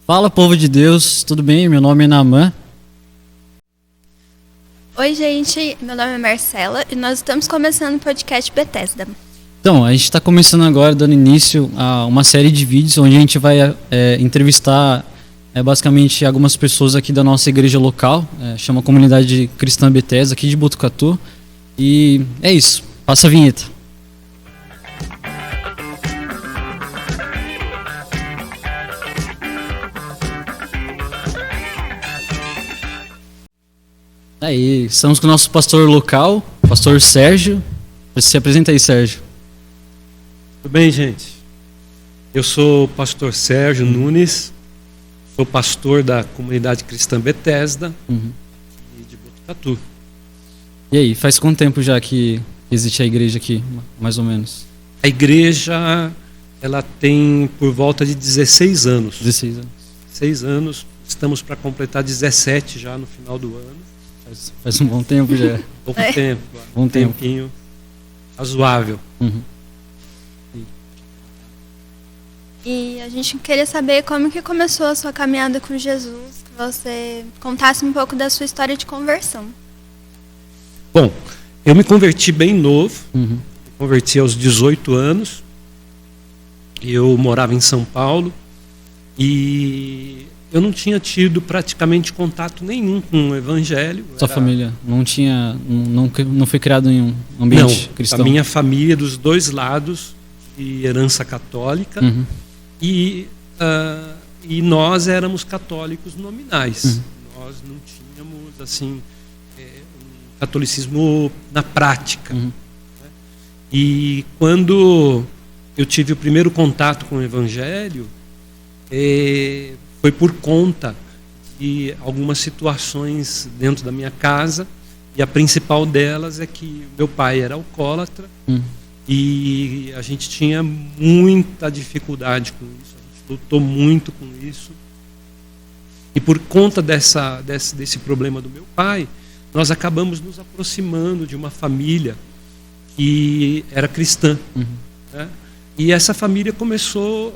Fala, povo de Deus, tudo bem? Meu nome é Naaman. Oi, gente, meu nome é Marcela e nós estamos começando o podcast Bethesda. Então, a gente está começando agora, dando início a uma série de vídeos onde a gente vai entrevistar basicamente algumas pessoas aqui da nossa igreja local, chama Comunidade Cristã Bethesda, aqui de Botucatu. E é isso, passa a vinheta. Aí, estamos com o nosso pastor local, pastor Sérgio. Se apresenta aí, Sérgio. Tudo bem, gente? Eu sou o pastor Sérgio Nunes, sou pastor da Comunidade Cristã Bethesda e de Botucatu. E aí, faz quanto tempo já que existe a igreja aqui, mais ou menos? A igreja, ela tem por volta de 16 anos. 16 anos. 16 anos, estamos para completar 17 já no final do ano. Faz um bom tempo já. Pouco tempo, Bom tempo. tempinho razoável. E a gente queria saber como que começou a sua caminhada com Jesus, que você contasse um pouco da sua história de conversão. Bom, eu me converti bem novo, me converti aos 18 anos, eu morava em São Paulo e eu não tinha tido praticamente contato nenhum com o evangelho. Sua família não foi criado em um ambiente cristão? A minha família dos dois lados, de herança católica, e nós éramos católicos nominais. Nós não tínhamos assim um catolicismo na prática. E quando eu tive o primeiro contato com o evangelho, foi por conta de algumas situações dentro da minha casa, e a principal delas é que meu pai era alcoólatra e a gente tinha muita dificuldade com isso, a gente lutou muito com isso. E por conta desse problema do meu pai, nós acabamos nos aproximando de uma família que era cristã. Né? E essa família começou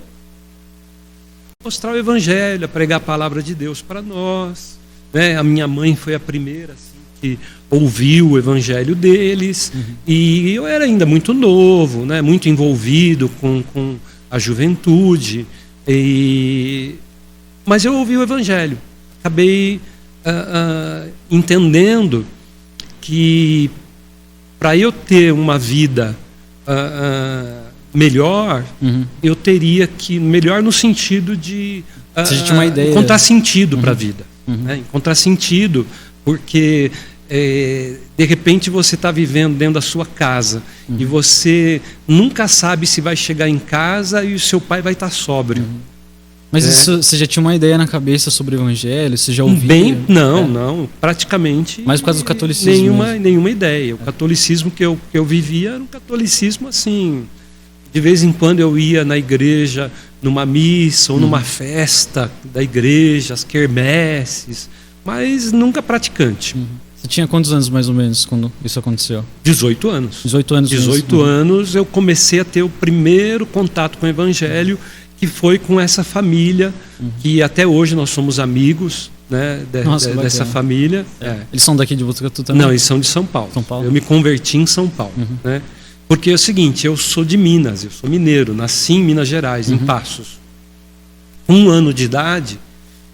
mostrar o evangelho, a pregar a palavra de Deus para nós, né? A minha mãe foi a primeira assim, que ouviu o evangelho deles, e eu era ainda muito novo, né? Muito envolvido com a juventude, mas eu ouvi o evangelho, acabei entendendo que para eu ter uma vida melhor, eu teria que, melhor no sentido de uma ideia. Encontrar sentido para a vida, né? Encontrar sentido, porque de repente você está vivendo dentro da sua casa e você nunca sabe se vai chegar em casa e o seu pai vai estar sóbrio. Mas isso, você já tinha uma ideia na cabeça sobre o evangelho? Você já ouvia? Não, praticamente. Mas por causa do catolicismo? Nenhuma ideia. O catolicismo que eu vivia era um catolicismo assim. De vez em quando eu ia na igreja, numa missa ou numa festa da igreja, as quermesses, mas nunca praticante. Você tinha quantos anos mais ou menos quando isso aconteceu? 18 anos. 18 anos. 18 anos eu comecei a ter o primeiro contato com o evangelho, que foi com essa família, que até hoje nós somos amigos, né, dessa família. Eles são daqui de Botucatu também? Não, eles são de São Paulo. São Paulo. Eu me converti em São Paulo, né? Porque é o seguinte, eu sou de Minas, eu sou mineiro, nasci em Minas Gerais, em Passos. 1 ano de idade,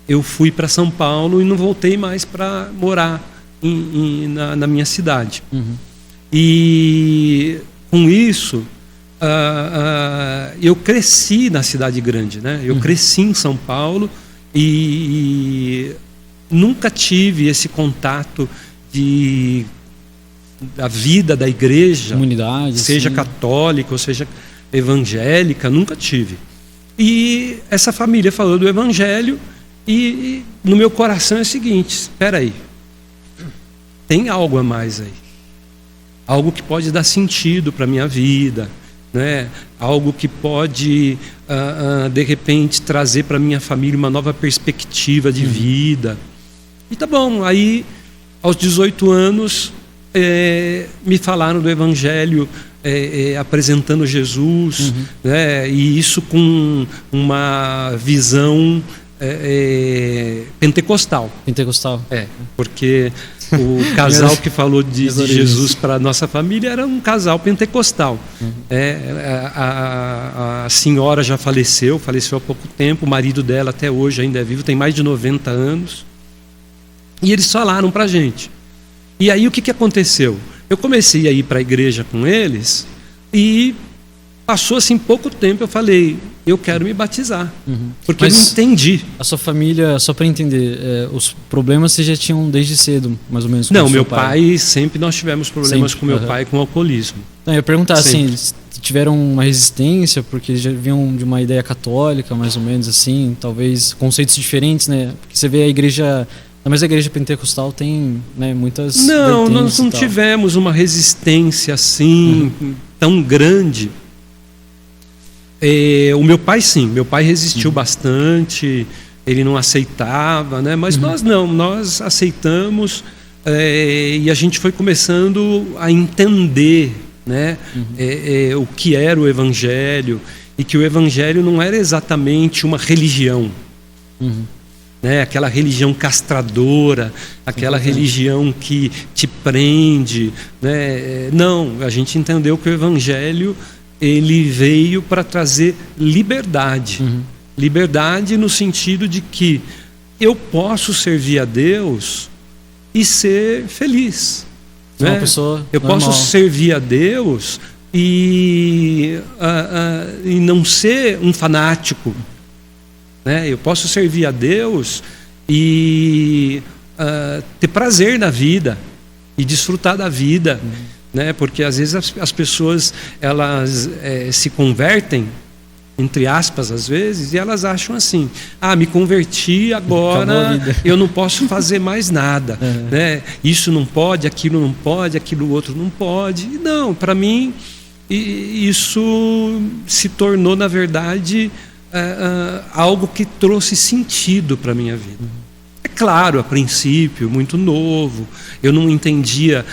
eu fui para São Paulo e não voltei mais para morar na minha cidade. E com isso, eu cresci na cidade grande, né? Eu cresci em São Paulo e nunca tive esse contato da vida da igreja, comunidade, seja católica ou seja evangélica, nunca tive. E essa família falou do evangelho e no meu coração é o seguinte: espera aí, tem algo a mais aí, algo que pode dar sentido para a minha vida, né? Algo que pode de repente trazer para minha família uma nova perspectiva de vida. E tá bom, aí aos 18 anos me falaram do evangelho, apresentando Jesus, né? E isso com uma visão pentecostal. Pentecostal. Porque o casal que falou de Jesus para a nossa família era um casal pentecostal. A senhora já faleceu há pouco tempo, o marido dela até hoje ainda é vivo, tem mais de 90 anos. E eles falaram para a gente. E aí o que aconteceu? Eu comecei a ir para a igreja com eles e passou assim pouco tempo, eu falei, eu quero me batizar. Porque mas eu não entendi. A sua família, só para entender, os problemas vocês já tinham desde cedo, mais ou menos? Não, meu pai, sempre nós tivemos problemas com meu pai com alcoolismo. Não, eu ia perguntar sempre. Assim, tiveram uma resistência, porque eles já vinham de uma ideia católica, mais ou menos assim, talvez conceitos diferentes, né? Porque você vê a igreja... Mas a igreja pentecostal tem, né, muitas... Não, nós não tivemos uma resistência assim, tão grande. O meu pai sim, meu pai resistiu bastante, ele não aceitava, né? Mas nós não, nós aceitamos e a gente foi começando a entender, né? O que era o Evangelho, e que o Evangelho não era exatamente uma religião. Né, aquela religião castradora, aquela religião que te prende, né? Não, a gente entendeu que o Evangelho ele veio para trazer liberdade. Liberdade no sentido de que eu posso servir a Deus e ser feliz. Né? Uma pessoa eu normal. posso servir a Deus e não ser um fanático. Né? Eu posso servir a Deus e ter prazer na vida e desfrutar da vida, né? Porque às vezes as pessoas elas se convertem, entre aspas, às vezes, e elas acham assim: me converti, agora eu não posso fazer mais nada, né? Isso não pode, aquilo outro não pode. E não, para mim isso se tornou, na verdade, algo que trouxe sentido para a minha vida. É claro, a princípio, muito novo, eu não entendia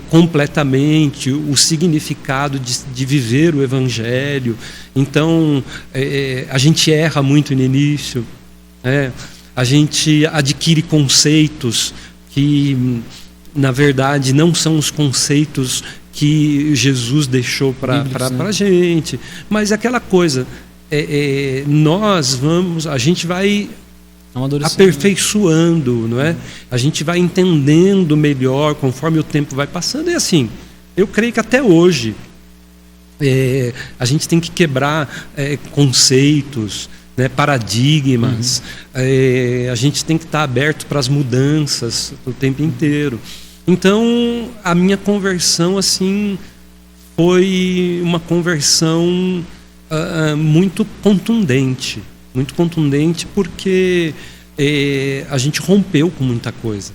completamente o significado de viver o Evangelho. Então, a gente erra muito no início, a gente adquire conceitos que, na verdade, não são os conceitos que Jesus deixou para a gente. Mas aquela coisa... a gente vai aperfeiçoando, não é? A gente vai entendendo melhor conforme o tempo vai passando. E assim, eu creio que até hoje a gente tem que quebrar conceitos, né, paradigmas. A gente tem que estar aberto para as mudanças o tempo inteiro. Então, a minha conversão assim foi uma conversão muito contundente, porque a gente rompeu com muita coisa.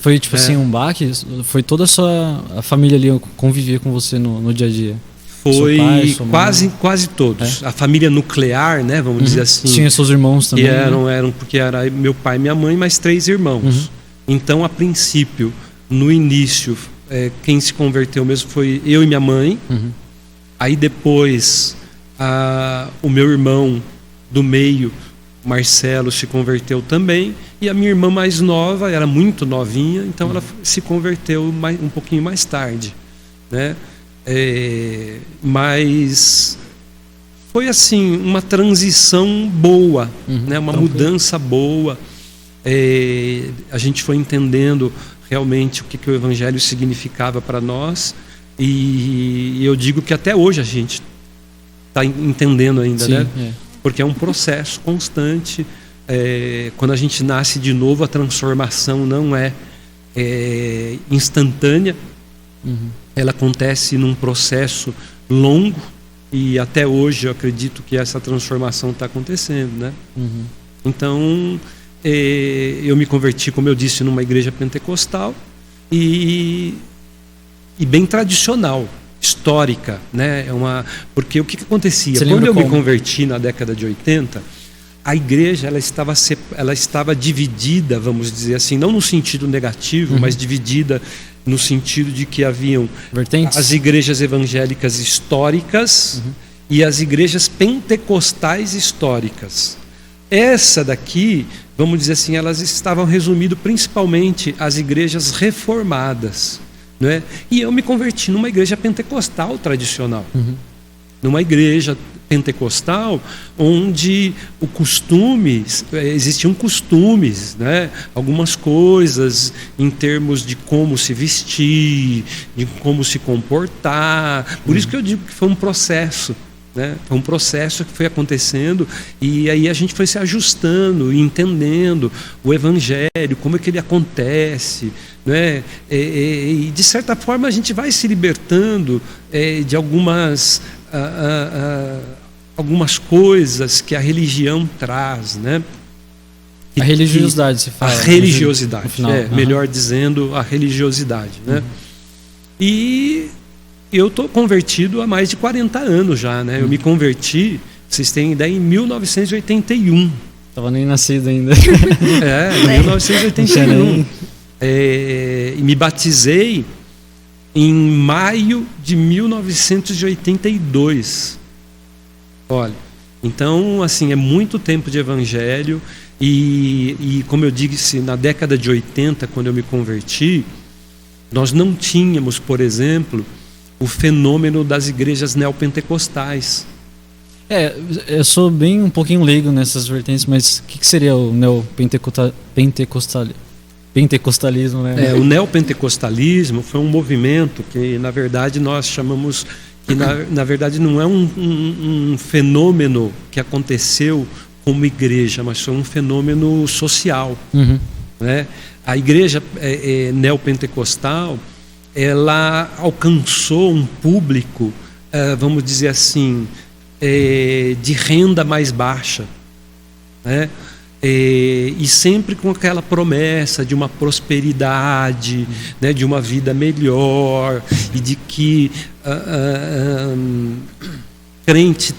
Foi tipo assim um baque? Foi toda a família ali conviver com você no dia a dia? Foi quase todos. A família nuclear, né, vamos dizer assim. Tinha seus irmãos também? Porque era meu pai, minha mãe, mais 3 irmãos. Então, a princípio, no início, quem se converteu mesmo foi eu e minha mãe. Aí depois o meu irmão do meio, Marcelo, se converteu também, e a minha irmã mais nova era muito novinha, então ela se converteu um pouquinho mais tarde, né? Mas foi assim uma transição boa, né? Uma mudança boa. A gente foi entendendo realmente o que o Evangelho significava para nós, e eu digo que até hoje a gente está entendendo ainda. Sim, né? Porque é um processo constante. Quando a gente nasce de novo, a transformação não é instantânea. Ela acontece num processo longo, e até hoje eu acredito que essa transformação está acontecendo, né? Então, eu me converti, como eu disse, numa igreja pentecostal e bem tradicional, histórica, né? Porque o que acontecia? Quando eu me converti na década de 80, a igreja ela estava dividida, vamos dizer assim, não no sentido negativo, mas dividida no sentido de que haviam as igrejas evangélicas históricas e as igrejas pentecostais históricas. Essa daqui, vamos dizer assim, elas estavam resumidas principalmente às igrejas reformadas, não é? E eu me converti numa igreja pentecostal tradicional, numa igreja pentecostal onde existiam costumes, né? Algumas coisas em termos de como se vestir, de como se comportar. Por isso que eu digo que foi um processo, né? Foi um processo que foi acontecendo, e aí a gente foi se ajustando e entendendo o evangelho, como é que ele acontece, né? E de certa forma a gente vai se libertando de algumas coisas que a religião traz, né? A religiosidade, se fala. A religiosidade, final. Melhor dizendo, a religiosidade, né? E eu estou convertido há mais de 40 anos já, né? Eu me converti, vocês têm ideia, em 1981. Estava nem nascido ainda. Em 1981. E me batizei em maio de 1982. Olha, então, assim, é muito tempo de evangelho e como eu disse, na década de 80, quando eu me converti, nós não tínhamos, por exemplo, o fenômeno das igrejas neopentecostais. Eu sou bem um pouquinho leigo nessas vertentes, mas o que seria o neopentecostalismo, né? O neopentecostalismo foi um movimento que, na verdade, nós chamamos que, na verdade, não é um fenômeno que aconteceu como igreja, mas foi um fenômeno social. Né? A igreja neopentecostal, ela alcançou um público, vamos dizer assim, de renda mais baixa, né? E sempre com aquela promessa de uma prosperidade, né? De uma vida melhor, e de que crente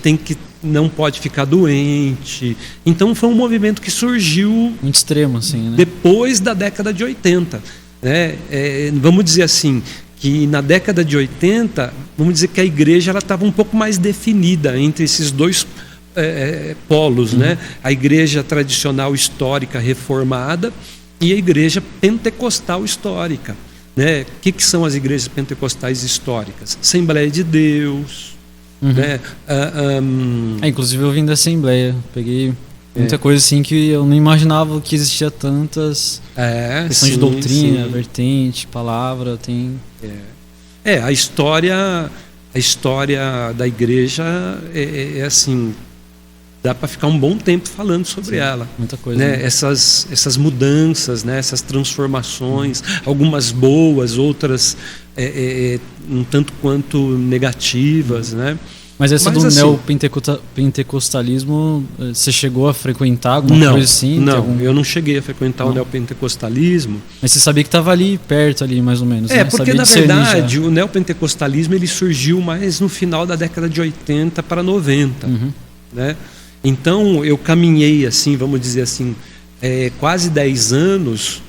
não pode ficar doente. Então foi um movimento que surgiu muito extremo, assim, né? Depois da década de 80. Né? Vamos dizer assim, que na década de 80, vamos dizer que a igreja estava um pouco mais definida entre esses dois polos, né? A igreja tradicional histórica reformada e a igreja pentecostal histórica, né? O que são as igrejas pentecostais históricas? Assembleia de Deus, né? Inclusive eu vim da Assembleia, peguei muita coisa assim que eu não imaginava que existia tantas questões de doutrina, vertente, palavra, tem... A história da igreja assim, dá para ficar um bom tempo falando sobre ela. Muita coisa. Né? Essas mudanças, né? Essas transformações, algumas boas, outras um tanto quanto negativas, né? Mas essa do neopentecostalismo, você chegou a frequentar alguma coisa assim? Não, eu não cheguei a frequentar o neopentecostalismo. Mas você sabia que estava ali, perto ali, mais ou menos, né? Porque na verdade o neopentecostalismo ele surgiu mais no final da década de 80 para 90. Né? Então eu caminhei assim, vamos dizer assim, quase 10 anos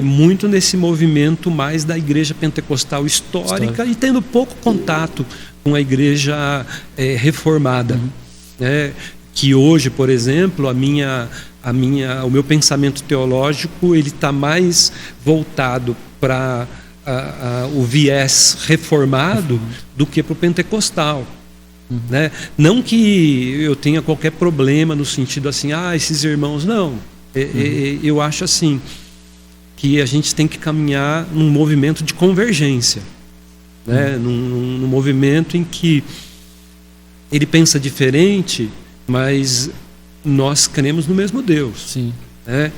muito nesse movimento mais da igreja pentecostal histórica e tendo pouco contato com a igreja reformada, né? Que hoje, por exemplo, o meu pensamento teológico ele está mais voltado para o viés reformado do que para o pentecostal. Né? Não que eu tenha qualquer problema no sentido assim, esses irmãos, não. Eu acho assim que a gente tem que caminhar num movimento de convergência, né? Num movimento em que ele pensa diferente, mas nós cremos no mesmo Deus. Sim. Né?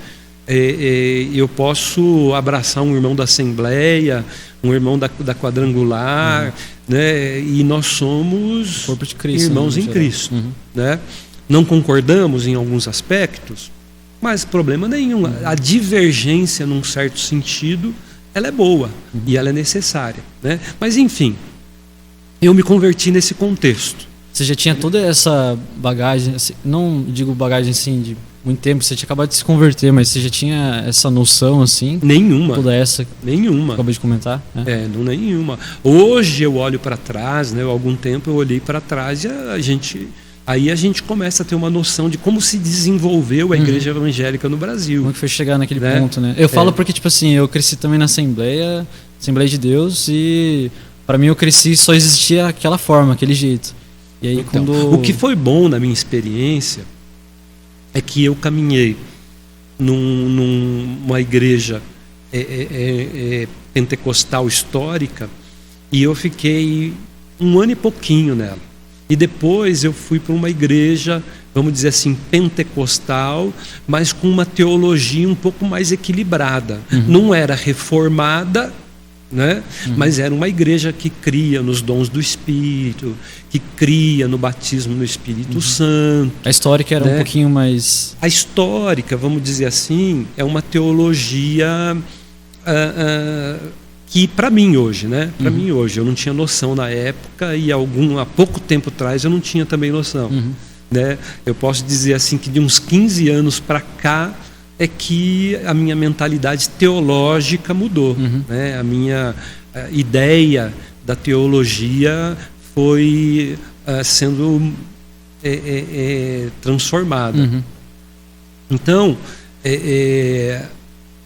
Eu posso abraçar um irmão da Assembleia, um irmão da Quadrangular, né? E nós somos corpo de Cristo, irmãos em Cristo. Né? Não concordamos em alguns aspectos, mas problema nenhum. A divergência, num certo sentido, ela é boa e ela é necessária. Né? Mas, enfim, eu me converti nesse contexto. Você já tinha toda essa bagagem, não digo bagagem assim de muito tempo, você tinha acabado de se converter, mas você já tinha essa noção assim? Nenhuma. Toda essa? Nenhuma. Acabei de comentar? Não, nenhuma. Hoje eu olho para trás, né? Há algum tempo eu olhei para trás e a aí a gente começa a ter uma noção de como se desenvolveu a igreja evangélica no Brasil. Como que foi chegar naquele ponto, né? Eu falo porque, tipo assim, eu cresci também na Assembleia de Deus, e para mim eu cresci só existia aquela forma, aquele jeito. E aí Então, quando... o que foi bom na minha experiência é que eu caminhei numa igreja pentecostal histórica, e eu fiquei 1 ano e pouquinho nela. E depois eu fui para uma igreja, vamos dizer assim, pentecostal, mas com uma teologia um pouco mais equilibrada. Não era reformada, né? Mas era uma igreja que cria nos dons do Espírito, que cria no batismo no Espírito Santo. A histórica era, né, um pouquinho mais... A histórica, vamos dizer assim, é uma teologia que para mim hoje, né? Para mim hoje, eu não tinha noção na época, e há pouco tempo atrás eu não tinha também noção. Né? Eu posso dizer assim que de uns 15 anos para cá é que a minha mentalidade teológica mudou. Né? A minha ideia da teologia foi sendo transformada. Então,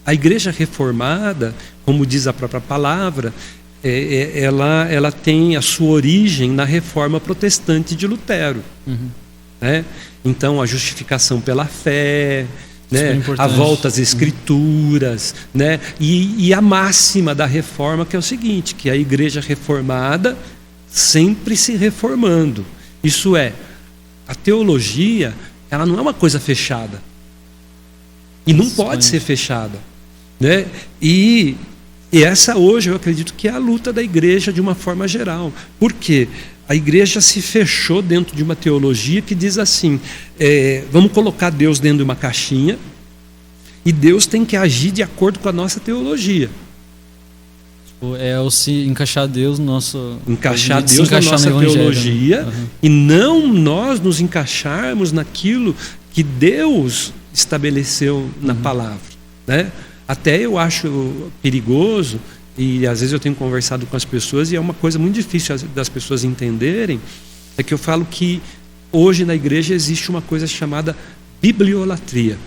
a igreja reformada, como diz a própria palavra, ela tem a sua origem na reforma protestante de Lutero. Né? Então, a justificação pela fé, né? A volta às escrituras, né? E a máxima da reforma, que é o seguinte, que a igreja reformada sempre se reformando. Isso é, a teologia, ela não é uma coisa fechada. E não pode ser fechada. Né? E essa hoje eu acredito que é a luta da igreja de uma forma geral. Por quê? A igreja se fechou dentro de uma teologia que diz assim, vamos colocar Deus dentro de uma caixinha, e Deus tem que agir de acordo com a nossa teologia. É o se encaixar Deus no nosso... Encaixar Deus na nossa teologia, e não nós nos encaixarmos naquilo que Deus estabeleceu na palavra. Né? Até eu acho perigoso, e às vezes eu tenho conversado com as pessoas, e é uma coisa muito difícil das pessoas entenderem, é que eu falo que hoje na igreja existe uma coisa chamada bibliolatria.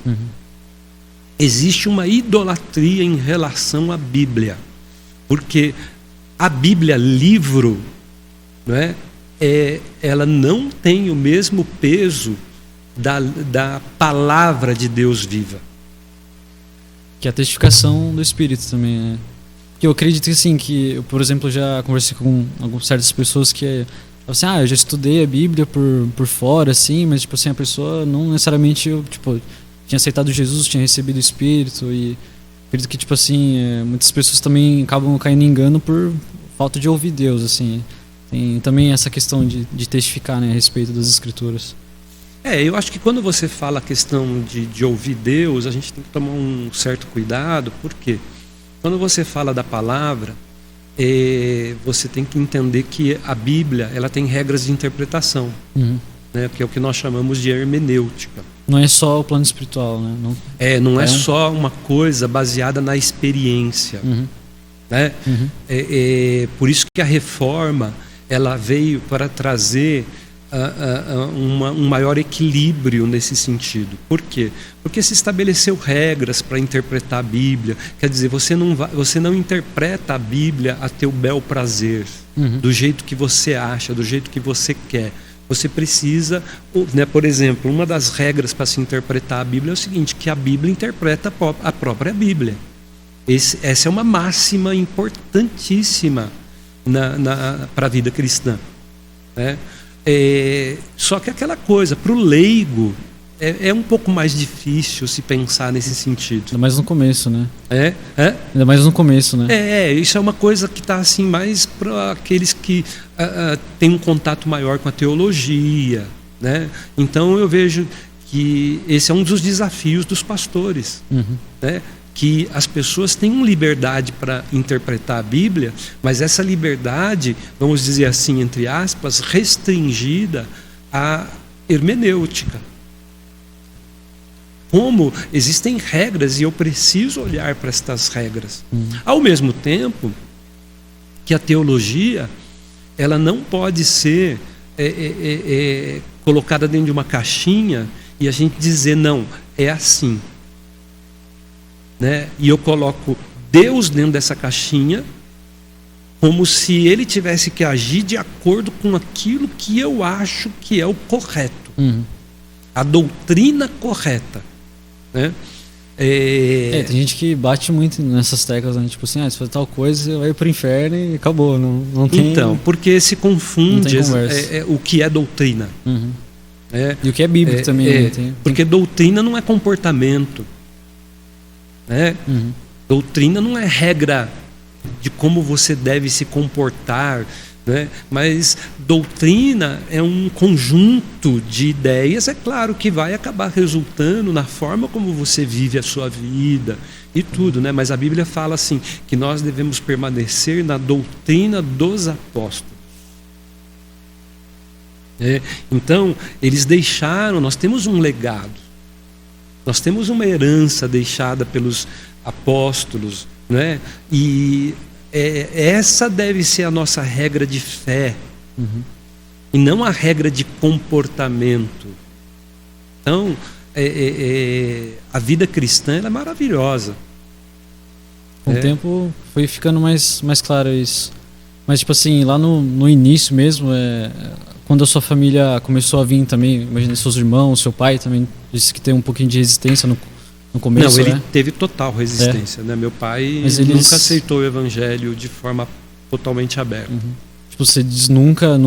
Existe uma idolatria em relação à Bíblia, porque a Bíblia, livro, não é? Ela não tem o mesmo peso da palavra de Deus viva. Que é a testificação do Espírito também, né? Que eu acredito que, assim, que eu, por exemplo, já conversei com certas pessoas que assim, eu já estudei a Bíblia por fora, assim, mas, tipo assim, a pessoa não necessariamente, tipo, tinha aceitado Jesus, tinha recebido o Espírito, e acredito que, tipo assim, muitas pessoas também acabam caindo em engano por falta de ouvir Deus, assim. Tem também essa questão de testificar, né, a respeito das Escrituras. Eu acho que quando você fala a questão de ouvir Deus, a gente tem que tomar um certo cuidado, porque quando você fala da palavra, você tem que entender que a Bíblia, ela tem regras de interpretação, né, que é o que nós chamamos de hermenêutica. Não é só o plano espiritual, né? Não é só uma coisa baseada na experiência. Né? Por isso que a reforma, ela veio para trazer um maior equilíbrio nesse sentido. Por quê? Porque se estabeleceu regras para interpretar a Bíblia. Quer dizer, você não interpreta a Bíblia a teu bel prazer, do jeito que você acha, do jeito que você quer. Você precisa, né, por exemplo, uma das regras para se interpretar a Bíblia é o seguinte, que a Bíblia interpreta a própria Bíblia. Essa é uma máxima importantíssima para a vida cristã. Né? Só que aquela coisa, para o leigo, é um pouco mais difícil se pensar nesse sentido. Ainda mais no começo, né? Ainda mais no começo, né? Isso é uma coisa que está assim, mais para aqueles que têm um contato maior com a teologia. Né? Então eu vejo que esse é um dos desafios dos pastores. Né? Que as pessoas têm liberdade para interpretar a Bíblia, mas essa liberdade, vamos dizer assim, entre aspas, restringida à hermenêutica. Como existem regras e eu preciso olhar para estas regras. Ao mesmo tempo que a teologia, ela não pode ser colocada dentro de uma caixinha e a gente dizer, não, é assim. Né? E eu coloco Deus dentro dessa caixinha como se ele tivesse que agir de acordo com aquilo que eu acho que é o correto. A doutrina correta. Né? Tem gente que bate muito nessas teclas, né? Tipo assim, se fazer tal coisa, você vai pro inferno e acabou. Não tem... Então, porque se confunde o que é doutrina. E o que é bíblico também. Porque doutrina não é comportamento. Né? Doutrina não é regra de como você deve se comportar. Né? Mas doutrina é um conjunto de ideias, é claro que vai acabar resultando na forma como você vive a sua vida e tudo, né? Mas a Bíblia fala assim, que nós devemos permanecer na doutrina dos apóstolos. Então, eles deixaram, nós temos um legado, nós temos uma herança deixada pelos apóstolos, né? E essa deve ser a nossa regra de fé, e não a regra de comportamento. Então, a vida cristã ela é maravilhosa. Com o tempo foi ficando mais claro isso. Mas, tipo assim, lá no início mesmo, quando a sua família começou a vir também, imagina seus irmãos, seu pai também disse que tem um pouquinho de resistência no começo. Não, ele teve total resistência, né? Meu pai nunca aceitou o evangelho de forma totalmente aberta. Tipo, você diz nunca,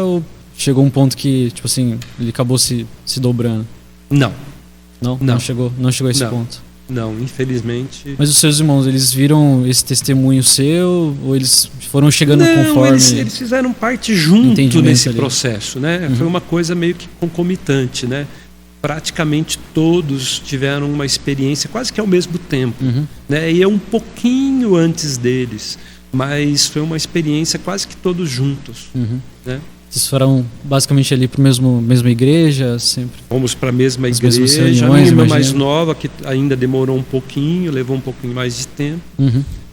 ou chegou um ponto que, tipo assim, ele acabou se dobrando? Não chegou a esse ponto. Não, infelizmente. Mas os seus irmãos, eles viram esse testemunho seu, ou eles foram chegando conforme? Eles fizeram parte junto nesse processo, né? Foi uma coisa meio que concomitante, né? Praticamente todos tiveram uma experiência quase que ao mesmo tempo, né? E um pouquinho antes deles, mas foi uma experiência quase que todos juntos, né? Vocês foram basicamente ali para a mesma igreja sempre? Fomos para a mesma igreja. A minha irmã mais nova, que ainda demorou um pouquinho, levou um pouquinho mais de tempo,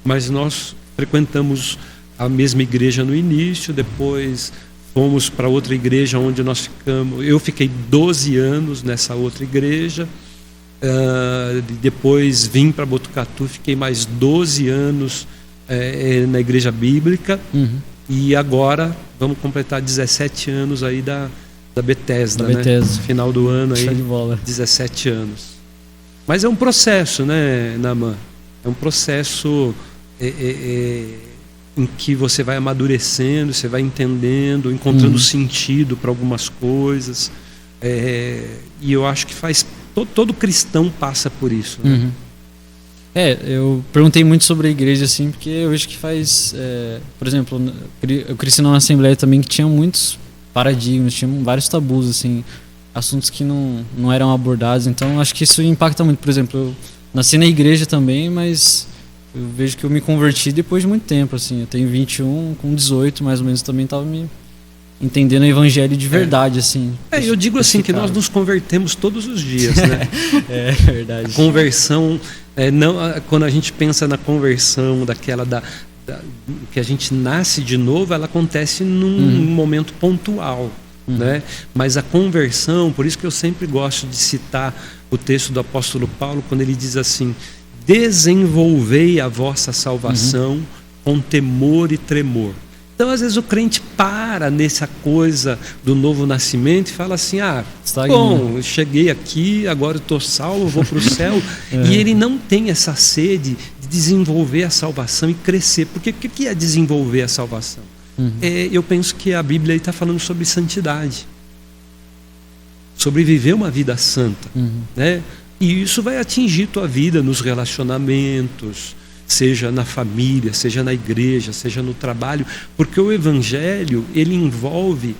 mas nós frequentamos a mesma igreja no início, depois fomos para outra igreja onde nós ficamos. Eu fiquei 12 anos nessa outra igreja. Depois vim para Botucatu, fiquei mais 12 anos na igreja bíblica. E agora vamos completar 17 anos aí da Bethesda, né? Final do ano aí, 17 anos. Mas é um processo, né, Naaman? É um processo em que você vai amadurecendo, você vai entendendo, encontrando sentido para algumas coisas. E eu acho que todo cristão passa por isso, né? Eu perguntei muito sobre a igreja, assim, porque eu vejo que faz... por exemplo, eu cresci numa assembleia também que tinha muitos paradigmas, tinha vários tabus, assim, assuntos que não eram abordados. Então, acho que isso impacta muito. Por exemplo, eu nasci na igreja também, mas eu vejo que eu me converti depois de muito tempo, assim. Eu tenho 21, com 18, mais ou menos, também estava me entendendo o evangelho de verdade, assim. Eu digo assim, que nós nos convertemos todos os dias, né? É verdade. A conversão... quando a gente pensa na conversão daquela que a gente nasce de novo, ela acontece num momento pontual, né? Mas a conversão, por isso que eu sempre gosto de citar o texto do apóstolo Paulo, quando ele diz assim: desenvolvei a vossa salvação com temor e tremor. Então, às vezes, o crente para nessa coisa do novo nascimento e fala assim: eu cheguei aqui, agora eu estou salvo, vou para o céu. E ele não tem essa sede de desenvolver a salvação e crescer. Porque o que é desenvolver a salvação? Eu penso que a Bíblia está falando sobre santidade, sobre viver uma vida santa, né? E isso vai atingir tua vida nos relacionamentos, seja na família, seja na igreja, seja no trabalho, porque o evangelho, ele envolve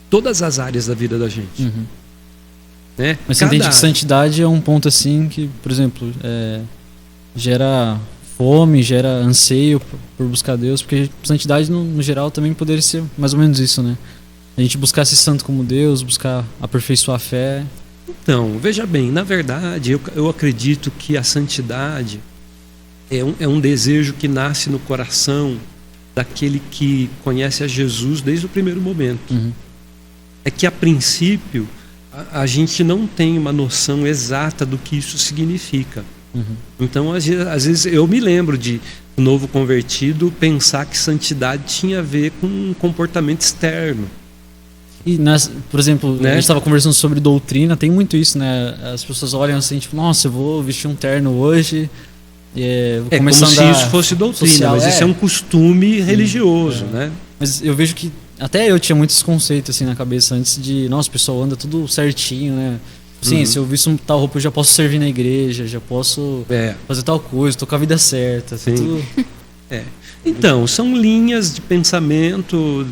todas as áreas da vida da gente. Né? Mas você entende que santidade é um ponto assim que, por exemplo, gera fome, gera anseio por buscar Deus, porque santidade no geral também poderia ser mais ou menos isso, né? A gente buscar ser santo como Deus, buscar aperfeiçoar a fé. Então, veja bem, na verdade, eu acredito que a santidade é um desejo que nasce no coração daquele que conhece a Jesus desde o primeiro momento. é que, a princípio, a gente não tem uma noção exata do que isso significa. Então, às vezes, eu me lembro de um novo convertido pensar que santidade tinha a ver com um comportamento externo. E, por exemplo, a gente estava conversando sobre doutrina, tem muito isso, né? As pessoas olham assim, tipo, nossa, eu vou vestir um terno hoje, vou começar como a andar se isso fosse doutrina, social, mas isso é um costume religioso, né? Mas eu vejo que até eu tinha muitos conceitos assim na cabeça antes de, nossa, o pessoal anda tudo certinho, né? Sim, se eu visto tal roupa, eu já posso servir na igreja, já posso fazer tal coisa, tô com a vida certa. Sim. Tudo... Então, são linhas de pensamento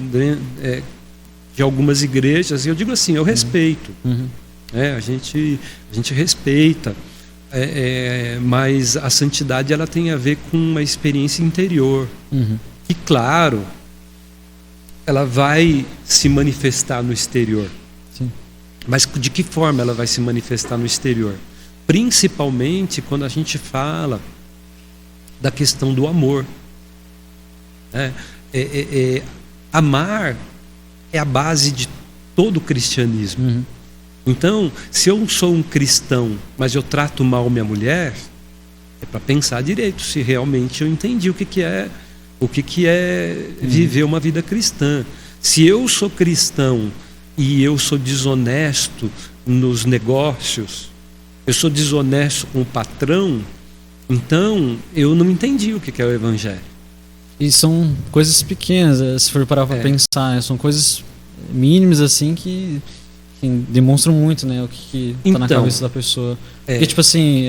de algumas igrejas, e eu digo assim, eu respeito. A gente respeita, mas a santidade ela tem a ver com uma experiência interior. E claro, ela vai se manifestar no exterior. Sim. Mas de que forma ela vai se manifestar no exterior? Principalmente quando a gente fala da questão do amor. Amar é a base de todo o cristianismo. Então, se eu sou um cristão, mas eu trato mal minha mulher, é para pensar direito se realmente eu entendi o que é viver uma vida cristã. Se eu sou cristão e eu sou desonesto nos negócios, eu sou desonesto com o patrão, então eu não entendi o que é o evangelho. E são coisas pequenas, se for parar para pensar, né? São coisas mínimas assim que demonstram muito, né, o que tá na cabeça da pessoa. Porque, tipo assim,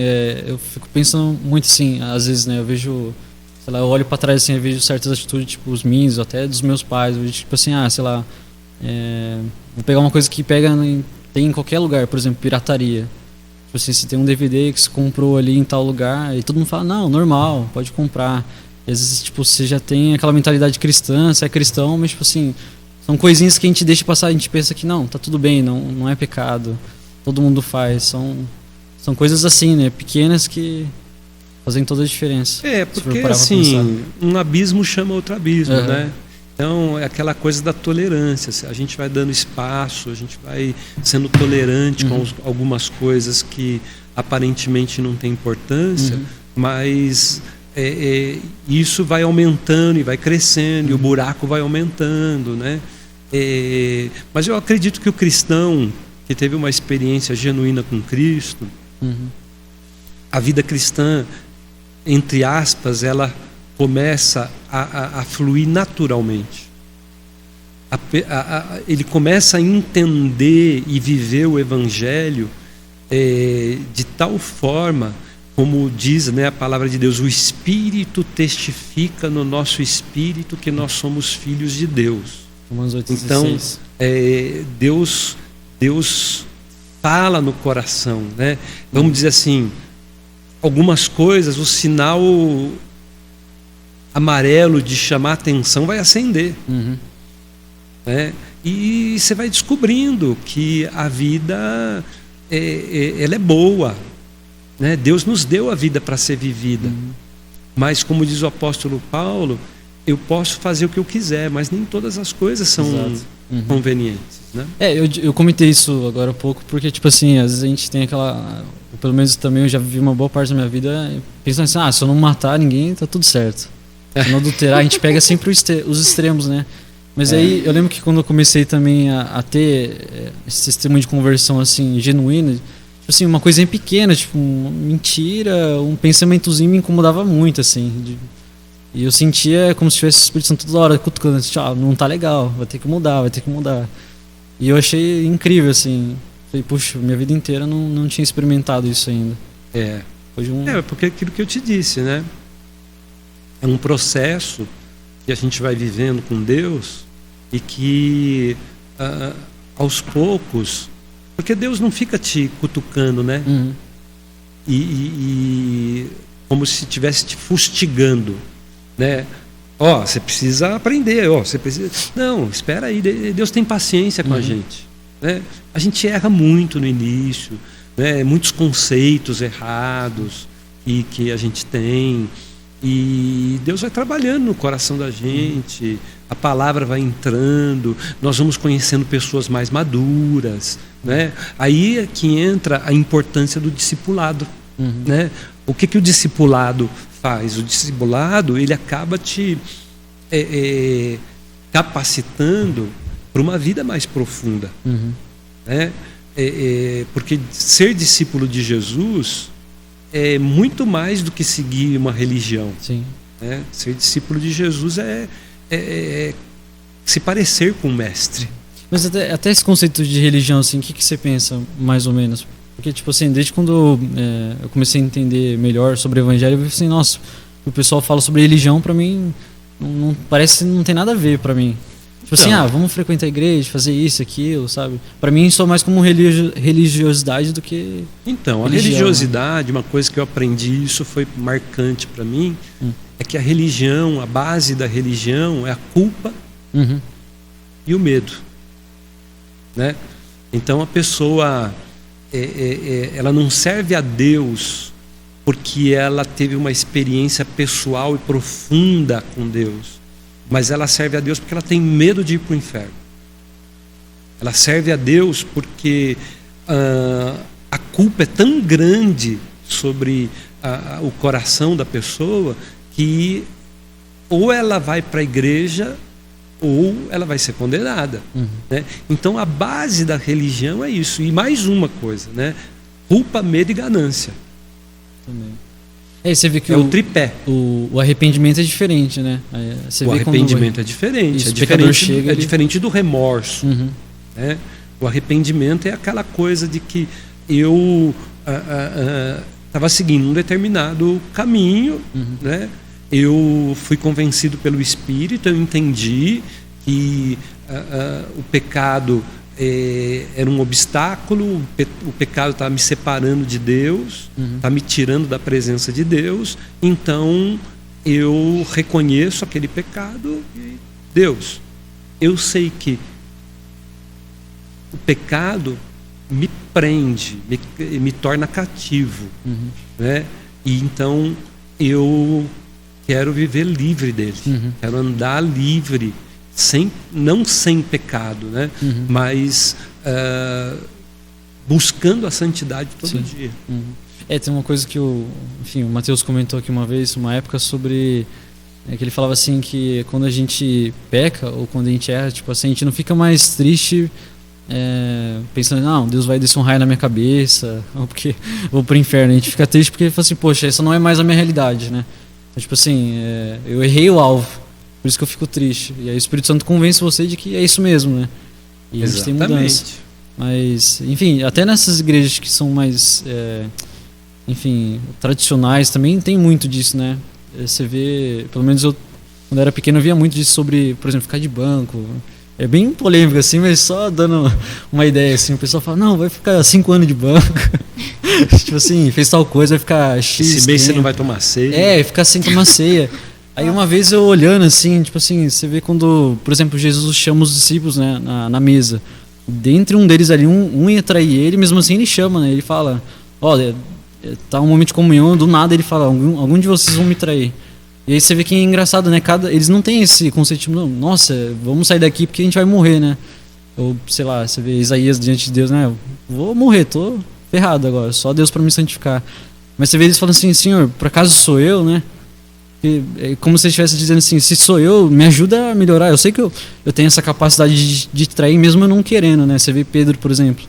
eu fico pensando muito assim, às vezes, né, eu vejo, sei lá, eu olho para trás assim, eu vejo certas atitudes, tipo, os minhas, até dos meus pais, eu vejo, tipo assim, sei lá, vou pegar uma coisa que tem em qualquer lugar, por exemplo, pirataria. Tipo assim, se tem um DVD que você comprou ali em tal lugar, e todo mundo fala, não, normal, pode comprar. E às vezes, tipo, você já tem aquela mentalidade cristã, você é cristão, mas, tipo assim, são coisinhas que a gente deixa passar, a gente pensa que não, tá tudo bem, não é pecado, todo mundo faz. São coisas assim, né, pequenas que fazem toda a diferença. Porque assim, um abismo chama outro abismo, né? Então, é aquela coisa da tolerância. A gente vai dando espaço, a gente vai sendo tolerante com algumas coisas que aparentemente não têm importância, mas isso vai aumentando e vai crescendo, e o buraco vai aumentando, né? Mas eu acredito que o cristão que teve uma experiência genuína com Cristo, a vida cristã, entre aspas, ela começa a fluir naturalmente. Ele começa a entender e viver o evangelho de tal forma, como diz, né, a palavra de Deus, o Espírito testifica no nosso espírito que nós somos filhos de Deus. Então, Deus fala no coração, né? Vamos dizer assim, algumas coisas, o sinal amarelo de chamar atenção vai acender, né? E você vai descobrindo que a vida ela é boa, né? Deus nos deu a vida para ser vivida, mas como diz o apóstolo Paulo, eu posso fazer o que eu quiser, mas nem todas as coisas são convenientes, né? Eu comentei isso agora há pouco, porque, tipo assim, às vezes a gente tem aquela... Pelo menos também eu já vivi uma boa parte da minha vida pensando assim, se eu não matar ninguém, tá tudo certo. Se não adulterar, a gente pega sempre os extremos, né? Mas aí, eu lembro que quando eu comecei também a ter esse extremo de conversão, assim, genuíno, tipo assim, uma coisinha pequena, tipo, uma mentira, um pensamentozinho me incomodava muito, assim, e eu sentia como se tivesse o Espírito Santo toda hora cutucando, não tá legal, vai ter que mudar. E eu achei incrível, assim. Falei, puxa, minha vida inteira não tinha experimentado isso ainda. Porque aquilo que eu te disse, né? É um processo que a gente vai vivendo com Deus e que, aos poucos... Porque Deus não fica te cutucando, né? E como se estivesse te fustigando, né? Você precisa aprender, você precisa... Não, espera aí, Deus tem paciência com a gente, né? A gente erra muito no início, né? Muitos conceitos errados que a gente tem, E Deus vai trabalhando no coração da gente, a palavra vai entrando, nós vamos conhecendo pessoas mais maduras, né? Aí é que entra a importância do discipulado, né? O que o discipulado faz? O discipulado, ele acaba te capacitando para uma vida mais profunda, né? Porque ser discípulo de Jesus é muito mais do que seguir uma religião. Sim. Né? Ser discípulo de Jesus é se parecer com o mestre. Mas até esse conceito de religião, assim, o que você pensa, mais ou menos? Porque, tipo assim, desde quando eu comecei a entender melhor sobre o evangelho, eu falei assim, nossa, o pessoal fala sobre religião, pra mim, não parece que não tem nada a ver pra mim. Tipo assim, vamos frequentar a igreja, fazer isso, aquilo, sabe? Pra mim, isso é mais como religiosidade do que Então, a religiosidade, uma coisa que eu aprendi, isso foi marcante pra mim, é que a religião, a base da religião é a culpa e o medo, né? Então, a pessoa, ela não serve a Deus porque ela teve uma experiência pessoal e profunda com Deus, mas ela serve a Deus porque ela tem medo de ir para o inferno. Ela serve a Deus porque a culpa é tão grande sobre o coração da pessoa que ou ela vai para a igreja ou ela vai ser condenada, né? Então a base da religião é isso. E mais uma coisa, né? Culpa, medo e ganância. Também. Você vê que o tripé. O arrependimento é diferente, né? Você o vê arrependimento é diferente. Isso, É diferente do remorso. Né? O arrependimento é aquela coisa de que eu estava seguindo um determinado caminho, né? Eu fui convencido pelo Espírito, eu entendi que o pecado era um obstáculo, o pecado estava me separando de Deus, está me tirando da presença de Deus, então eu reconheço aquele pecado e Deus, eu sei que o pecado me prende, me torna cativo, né? E então eu quero viver livre dele, quero andar livre, não sem pecado, né? Mas buscando a santidade todo dia. Tem uma coisa que o Matheus comentou aqui uma vez, uma época, sobre que ele falava assim que quando a gente peca ou quando a gente erra, tipo assim, a gente não fica mais triste pensando, não, Deus vai descer um raio na minha cabeça, ou porque vou pro inferno. A gente fica triste porque fala assim, poxa, essa não é mais a minha realidade, né? Então, tipo assim, eu errei o alvo, por isso que eu fico triste. E aí o Espírito Santo convence você de que é isso mesmo, né? E a gente tem mudança. Mas, enfim, até nessas igrejas que são mais, tradicionais, também tem muito disso, né? Você vê, pelo menos eu, quando era pequeno, eu via muito disso sobre, por exemplo, ficar de banco. É bem polêmico, assim, mas só dando uma ideia, assim, o pessoal fala, não, vai ficar 5 anos de banco. Tipo assim, fez tal coisa, vai ficar X. Esse mês você não vai tomar ceia. Ficar sem tomar ceia. Aí uma vez eu olhando assim, tipo assim, você vê quando, por exemplo, Jesus chama os discípulos, né, na mesa. Dentre um deles ali, um ia trair ele, mesmo assim ele chama, né? Ele fala, olha, tá um momento de comunhão, do nada ele fala, algum de vocês vão me trair. E aí você vê que é engraçado, né? Eles não têm esse conceito, não, nossa, vamos sair daqui porque a gente vai morrer, né? Ou, sei lá, você vê Isaías diante de Deus, né? Vou morrer, tô ferrado agora, só Deus para me santificar. Mas você vê eles falando assim, Senhor, por acaso sou eu, né? É como se estivesse dizendo assim, se sou eu, me ajuda a melhorar. Eu sei que eu tenho essa capacidade de trair mesmo eu não querendo, né? Você vê Pedro, por exemplo,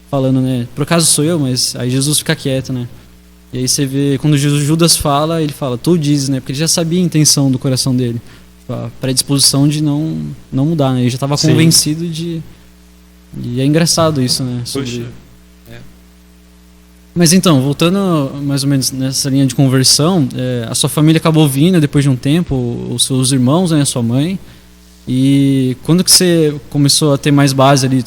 falando, né? Por acaso sou eu, mas aí Jesus fica quieto, né? E aí você vê, quando Judas fala, ele fala, tu dizes, né? Porque ele já sabia a intenção do coração dele, a predisposição de não mudar, né? Ele já estava convencido de... E é engraçado isso, né? Poxa. Mas então, voltando mais ou menos nessa linha de conversão, a sua família acabou vindo depois de um tempo, os seus irmãos, né, a sua mãe. E quando que você começou a ter mais base ali,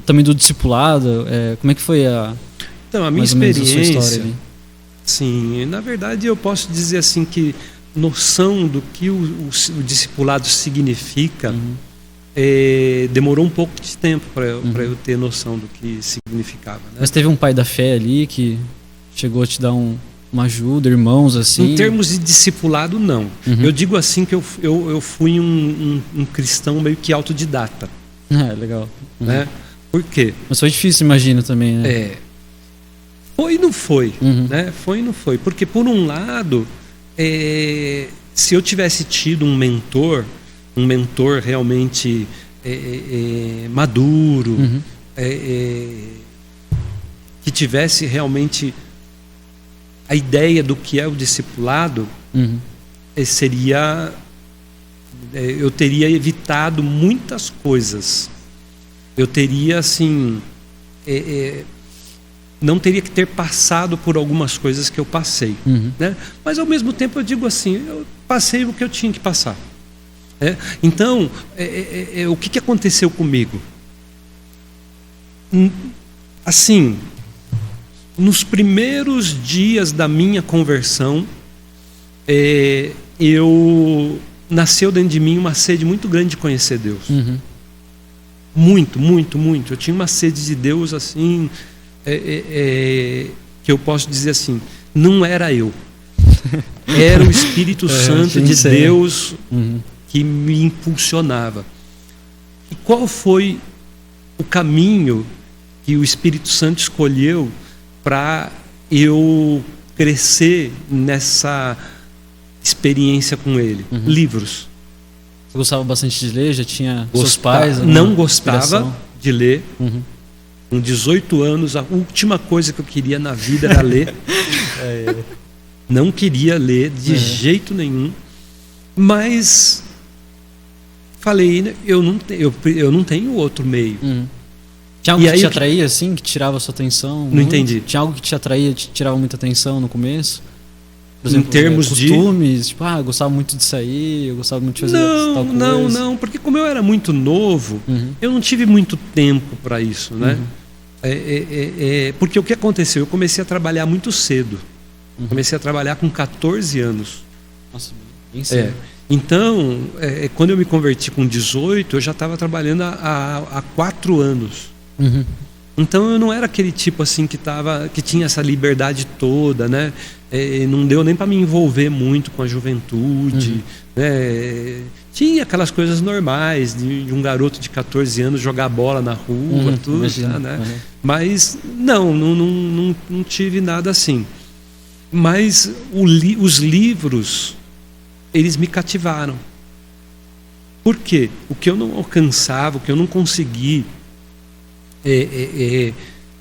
também do discipulado, como é que foi a minha experiência? Sim, na verdade eu posso dizer assim que noção do que o discipulado significa, demorou um pouco de tempo para eu ter noção do que significava, né? Mas teve um pai da fé ali que chegou a te dar uma ajuda, irmãos, assim? Em termos de discipulado, não. Eu digo assim que eu fui um cristão meio que autodidata. Legal. Né? Por quê? Mas foi difícil, imagino, também, né? Foi e não foi. Né? Foi e não foi. Porque, por um lado, se eu tivesse tido um mentor realmente maduro, que tivesse realmente a ideia do que é o discipulado, eu teria evitado muitas coisas. Eu teria, assim, não teria que ter passado por algumas coisas que eu passei. Né? Mas, ao mesmo tempo, eu digo assim, eu passei o que eu tinha que passar. Então, o que aconteceu comigo? Assim, nos primeiros dias da minha conversão, nasceu dentro de mim uma sede muito grande de conhecer Deus. Muito, muito, muito. Eu tinha uma sede de Deus assim, que eu posso dizer assim, não era eu. Era o Espírito Santo de Deus que me impulsionava. E qual foi o caminho que o Espírito Santo escolheu para eu crescer nessa experiência com Ele? Livros. Você gostava bastante de ler? Já tinha seus pais? Não gostava de ler. Com 18 anos, a última coisa que eu queria na vida era ler. Não queria ler de jeito nenhum. Mas falei, eu não tenho outro meio. Tinha algo que te atraía, assim, que tirava a sua atenção? Não entendi. Tinha algo que te atraía, te tirava muita atenção no começo? Por exemplo, em termos costumes, tipo, eu gostava muito de sair, eu gostava muito de fazer tal coisa. Não, porque como eu era muito novo, eu não tive muito tempo para isso, né? Porque o que aconteceu? Eu comecei a trabalhar muito cedo. Comecei a trabalhar com 14 anos. Nossa, bem cedo. Então, quando eu me converti com 18, eu já estava trabalhando há 4 anos. Então eu não era aquele tipo assim que tinha essa liberdade toda, né? Não deu nem para me envolver muito com a juventude, né? Tinha aquelas coisas normais de um garoto de 14 anos jogar bola na rua, tudo, né? Mas não tive nada assim. Mas os livros, eles me cativaram. Por quê? O que eu não alcançava, o que eu não consegui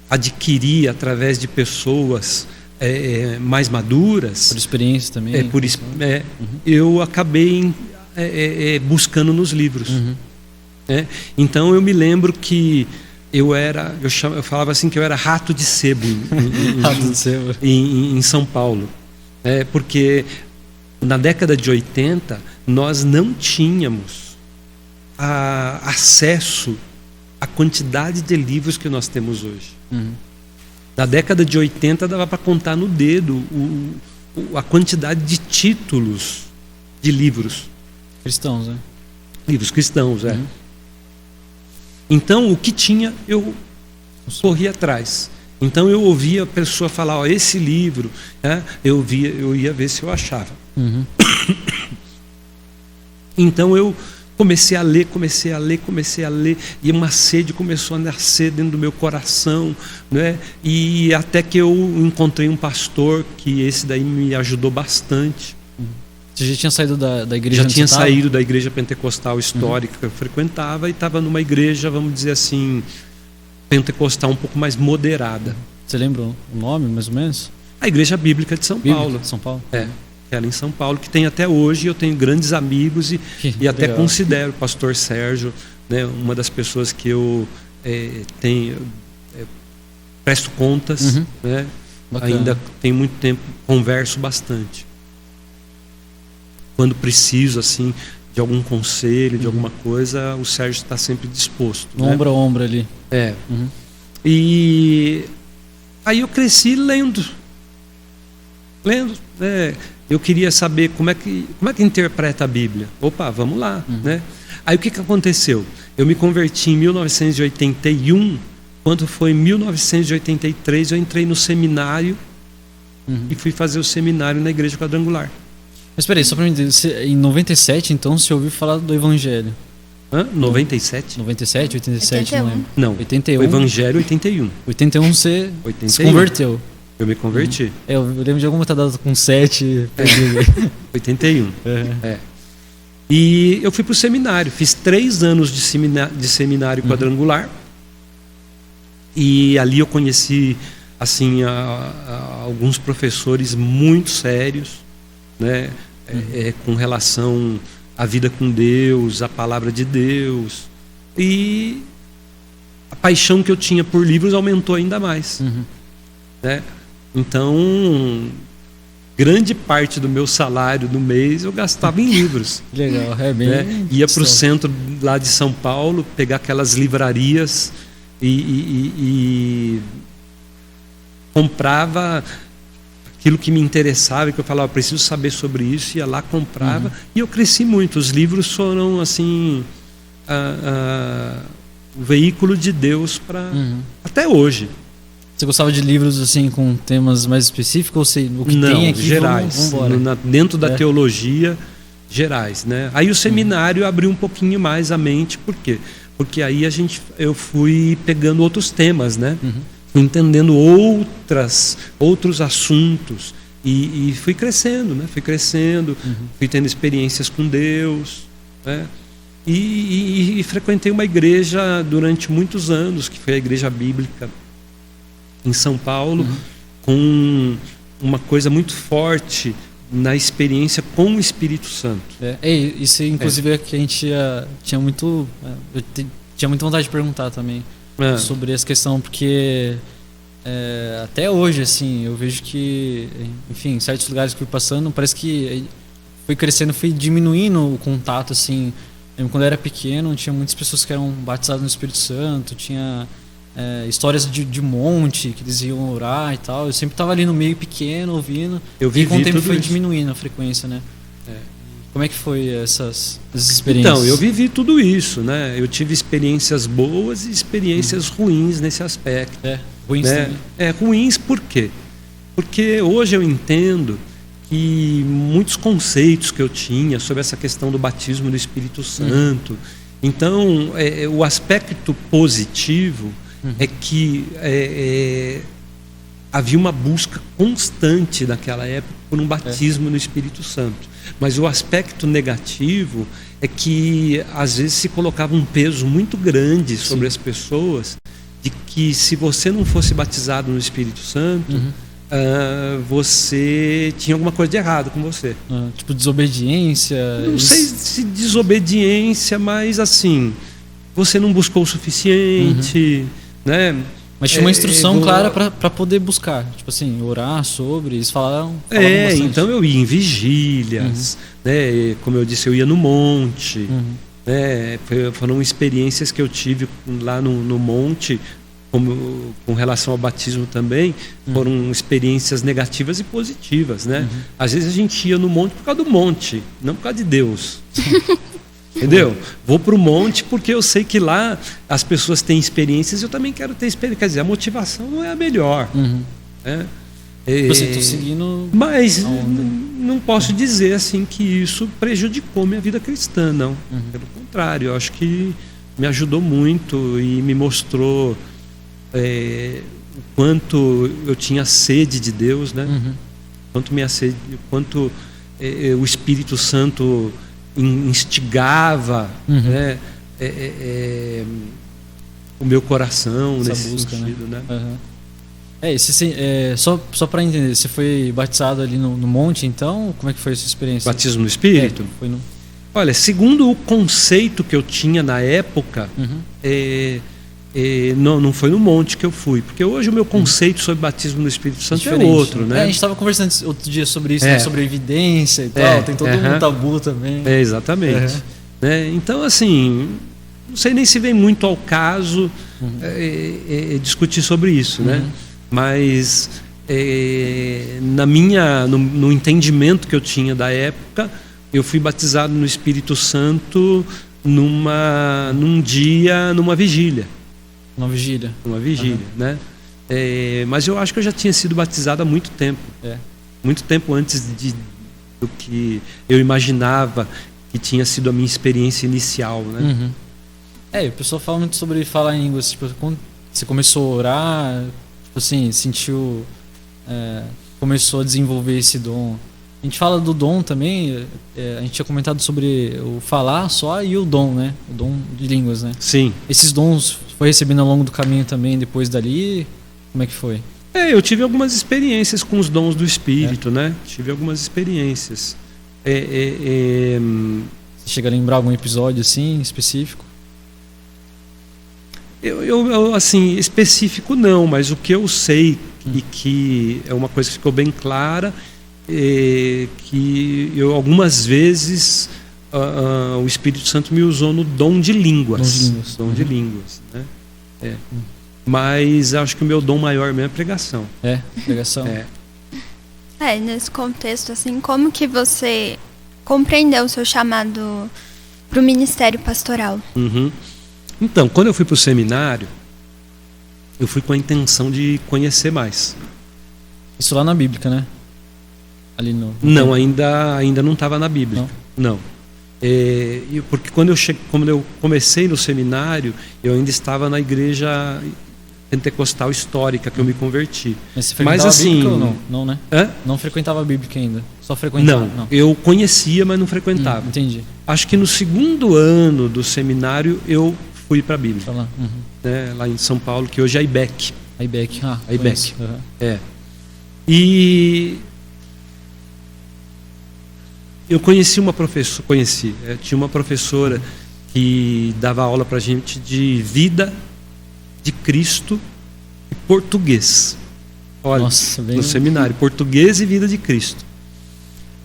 adquirir através de pessoas mais maduras, por experiência também, eu acabei buscando nos livros. Então eu me lembro que eu falava assim que eu era rato de sebo em São Paulo, porque na década de 80 nós não tínhamos acesso a quantidade de livros que nós temos hoje. Na década de 80 dava para contar no dedo a quantidade de títulos de livros cristãos, né? Livros cristãos, Então o que tinha eu corria atrás. Então eu ouvia a pessoa falar, esse livro, eu ia ver se eu achava. Então eu comecei a ler, e uma sede começou a nascer dentro do meu coração, né? E até que eu encontrei um pastor que esse daí me ajudou bastante. Você já tinha saído da igreja? Já tinha saído da igreja pentecostal histórica que eu frequentava e estava numa igreja, vamos dizer assim, pentecostal um pouco mais moderada. Você lembra o nome, mais ou menos? A Igreja Bíblica de São Paulo. São Paulo? Ela em São Paulo, que tem até hoje. Eu tenho grandes amigos e até considero o pastor Sérgio, né, uma das pessoas que eu presto contas, né? Ainda tenho muito tempo, converso bastante. Quando preciso assim de algum conselho, de alguma coisa, o Sérgio está sempre disposto. Ombro a ombro ali. E aí eu cresci lendo. Eu queria saber como é que interpreta a Bíblia. Opa, vamos lá, né? Aí o que aconteceu? Eu me converti em 1981. Quando foi em 1983 eu entrei no seminário e fui fazer o seminário na Igreja Quadrangular. Mas peraí, só pra mim entender, em 97, então, você ouviu falar do Evangelho? 97? 97, 87, não lembro. Não, 81. o Evangelho 81. 81 você 81. se converteu. Eu me converti. Eu lembro de alguma outra data com 7. 81. E eu fui para o seminário, fiz 3 anos de seminário quadrangular. E ali eu conheci assim, alguns professores muito sérios, né? Com relação à vida com Deus, à palavra de Deus. E a paixão que eu tinha por livros aumentou ainda mais. Né? Então, grande parte do meu salário do mês eu gastava em livros. Legal, é bem. Né? Ia para o centro lá de São Paulo, pegar aquelas livrarias e comprava aquilo que me interessava, que eu falava, preciso saber sobre isso, ia lá, comprava, e eu cresci muito. Os livros foram assim o veículo de Deus para até hoje. Você gostava de livros assim com temas mais específicos ou o que tem aqui gerais, dentro da teologia, gerais, né? Aí o seminário abriu um pouquinho mais a mente, por quê? Porque aí eu fui pegando outros temas, né? Fui entendendo outros assuntos e fui crescendo, né? Fui tendo experiências com Deus, né? E frequentei uma igreja durante muitos anos, que foi a Igreja Bíblica em São Paulo, com uma coisa muito forte na experiência com o Espírito Santo. Isso inclusive é que a gente tinha muito... Eu tinha muita vontade de perguntar também sobre essa questão, porque até hoje, assim, eu vejo que, enfim, em certos lugares que fui passando, parece que foi crescendo, foi diminuindo o contato, assim. Quando eu era pequeno, tinha muitas pessoas que eram batizadas no Espírito Santo, tinha histórias de monte, que eles iam orar e tal. Eu sempre estava ali no meio pequeno, ouvindo. E com o tempo foi diminuindo a frequência, né? Como é que foi essas experiências? Então, eu vivi tudo isso, né? Eu tive experiências boas e experiências ruins nesse aspecto. Ruins também. Ruins por quê? Porque hoje eu entendo que muitos conceitos que eu tinha sobre essa questão do batismo do Espírito Santo, então o aspecto positivo é que havia uma busca constante naquela época por um batismo no Espírito Santo. Mas o aspecto negativo é que às vezes se colocava um peso muito grande sobre as pessoas, de que se você não fosse batizado no Espírito Santo, você tinha alguma coisa de errado com você. Tipo desobediência? Não sei se desobediência, mas assim, você não buscou o suficiente, né? Mas tinha uma instrução clara para poder buscar, tipo assim, orar sobre, eles falavam então eu ia em vigílias, né? Como eu disse, eu ia no monte, né? Foram experiências que eu tive lá no monte, com relação ao batismo também, foram experiências negativas e positivas, né? Às vezes a gente ia no monte por causa do monte, não por causa de Deus. Entendeu? Vou para o monte porque eu sei que lá as pessoas têm experiências e eu também quero ter experiência. Quer dizer, a motivação não é a melhor. Né? Você está seguindo. Mas não posso dizer assim que isso prejudicou minha vida cristã, não. Pelo contrário, eu acho que me ajudou muito e me mostrou o quanto eu tinha sede de Deus, né? Quanto o Espírito Santo instigava, né? O meu coração essa nesse busca, sentido, né? Só para entender, você foi batizado ali no monte, então como é que foi essa experiência? Batismo no Espírito? Olha, segundo o conceito que eu tinha na época, não foi no monte que eu fui, porque hoje o meu conceito sobre batismo no Espírito Santo é outro, né? A gente estava conversando outro dia sobre isso, né? Sobre evidência e tal, tem todo um tabu também. Exatamente. Né? Então, assim, não sei nem se vem muito ao caso discutir sobre isso, né? Mas no entendimento que eu tinha da época, eu fui batizado no Espírito Santo num dia, numa vigília. Uma vigília, né? Mas eu acho que eu já tinha sido batizado há muito tempo. Muito tempo antes do que eu imaginava que tinha sido a minha experiência inicial, né? O pessoal fala muito sobre falar em línguas. Tipo, quando você começou a orar, tipo assim, sentiu... começou a desenvolver esse dom. A gente fala do dom também, a gente tinha comentado sobre o falar só e o dom, né? O dom de línguas, né? Sim. Esses dons foi recebendo ao longo do caminho também, depois dali? Como é que foi? Eu tive algumas experiências com os dons do Espírito, né? Tive algumas experiências. Você chega a lembrar algum episódio assim, específico? Eu assim, específico não, mas o que eu sei e que é uma coisa que ficou bem clara que eu algumas vezes o Espírito Santo me usou no dom de línguas. Dom de línguas, né? Mas acho que o meu dom maior mesmo é pregação. Pregação. Nesse contexto, assim, como que você compreendeu o seu chamado para o ministério pastoral? Então, quando eu fui para o seminário, eu fui com a intenção de conhecer mais. Isso lá na Bíblica, né? Ali no... Não, ainda não estava na Bíblia. Não. Porque quando eu comecei no seminário, eu ainda estava na igreja pentecostal histórica que eu me converti. Mas você frequentava a Bíblica ou não? Não, né? Não frequentava a Bíblica ainda? Só frequentava? Não, eu conhecia, mas não frequentava. Entendi. Acho que no segundo ano do seminário eu fui para a Bíblia. Lá. Lá em São Paulo, que hoje é IBEC. IBEC. IBEC. E eu conheci uma professora, tinha uma professora que dava aula para a gente de vida de Cristo e português. Olha, no seminário, português e vida de Cristo.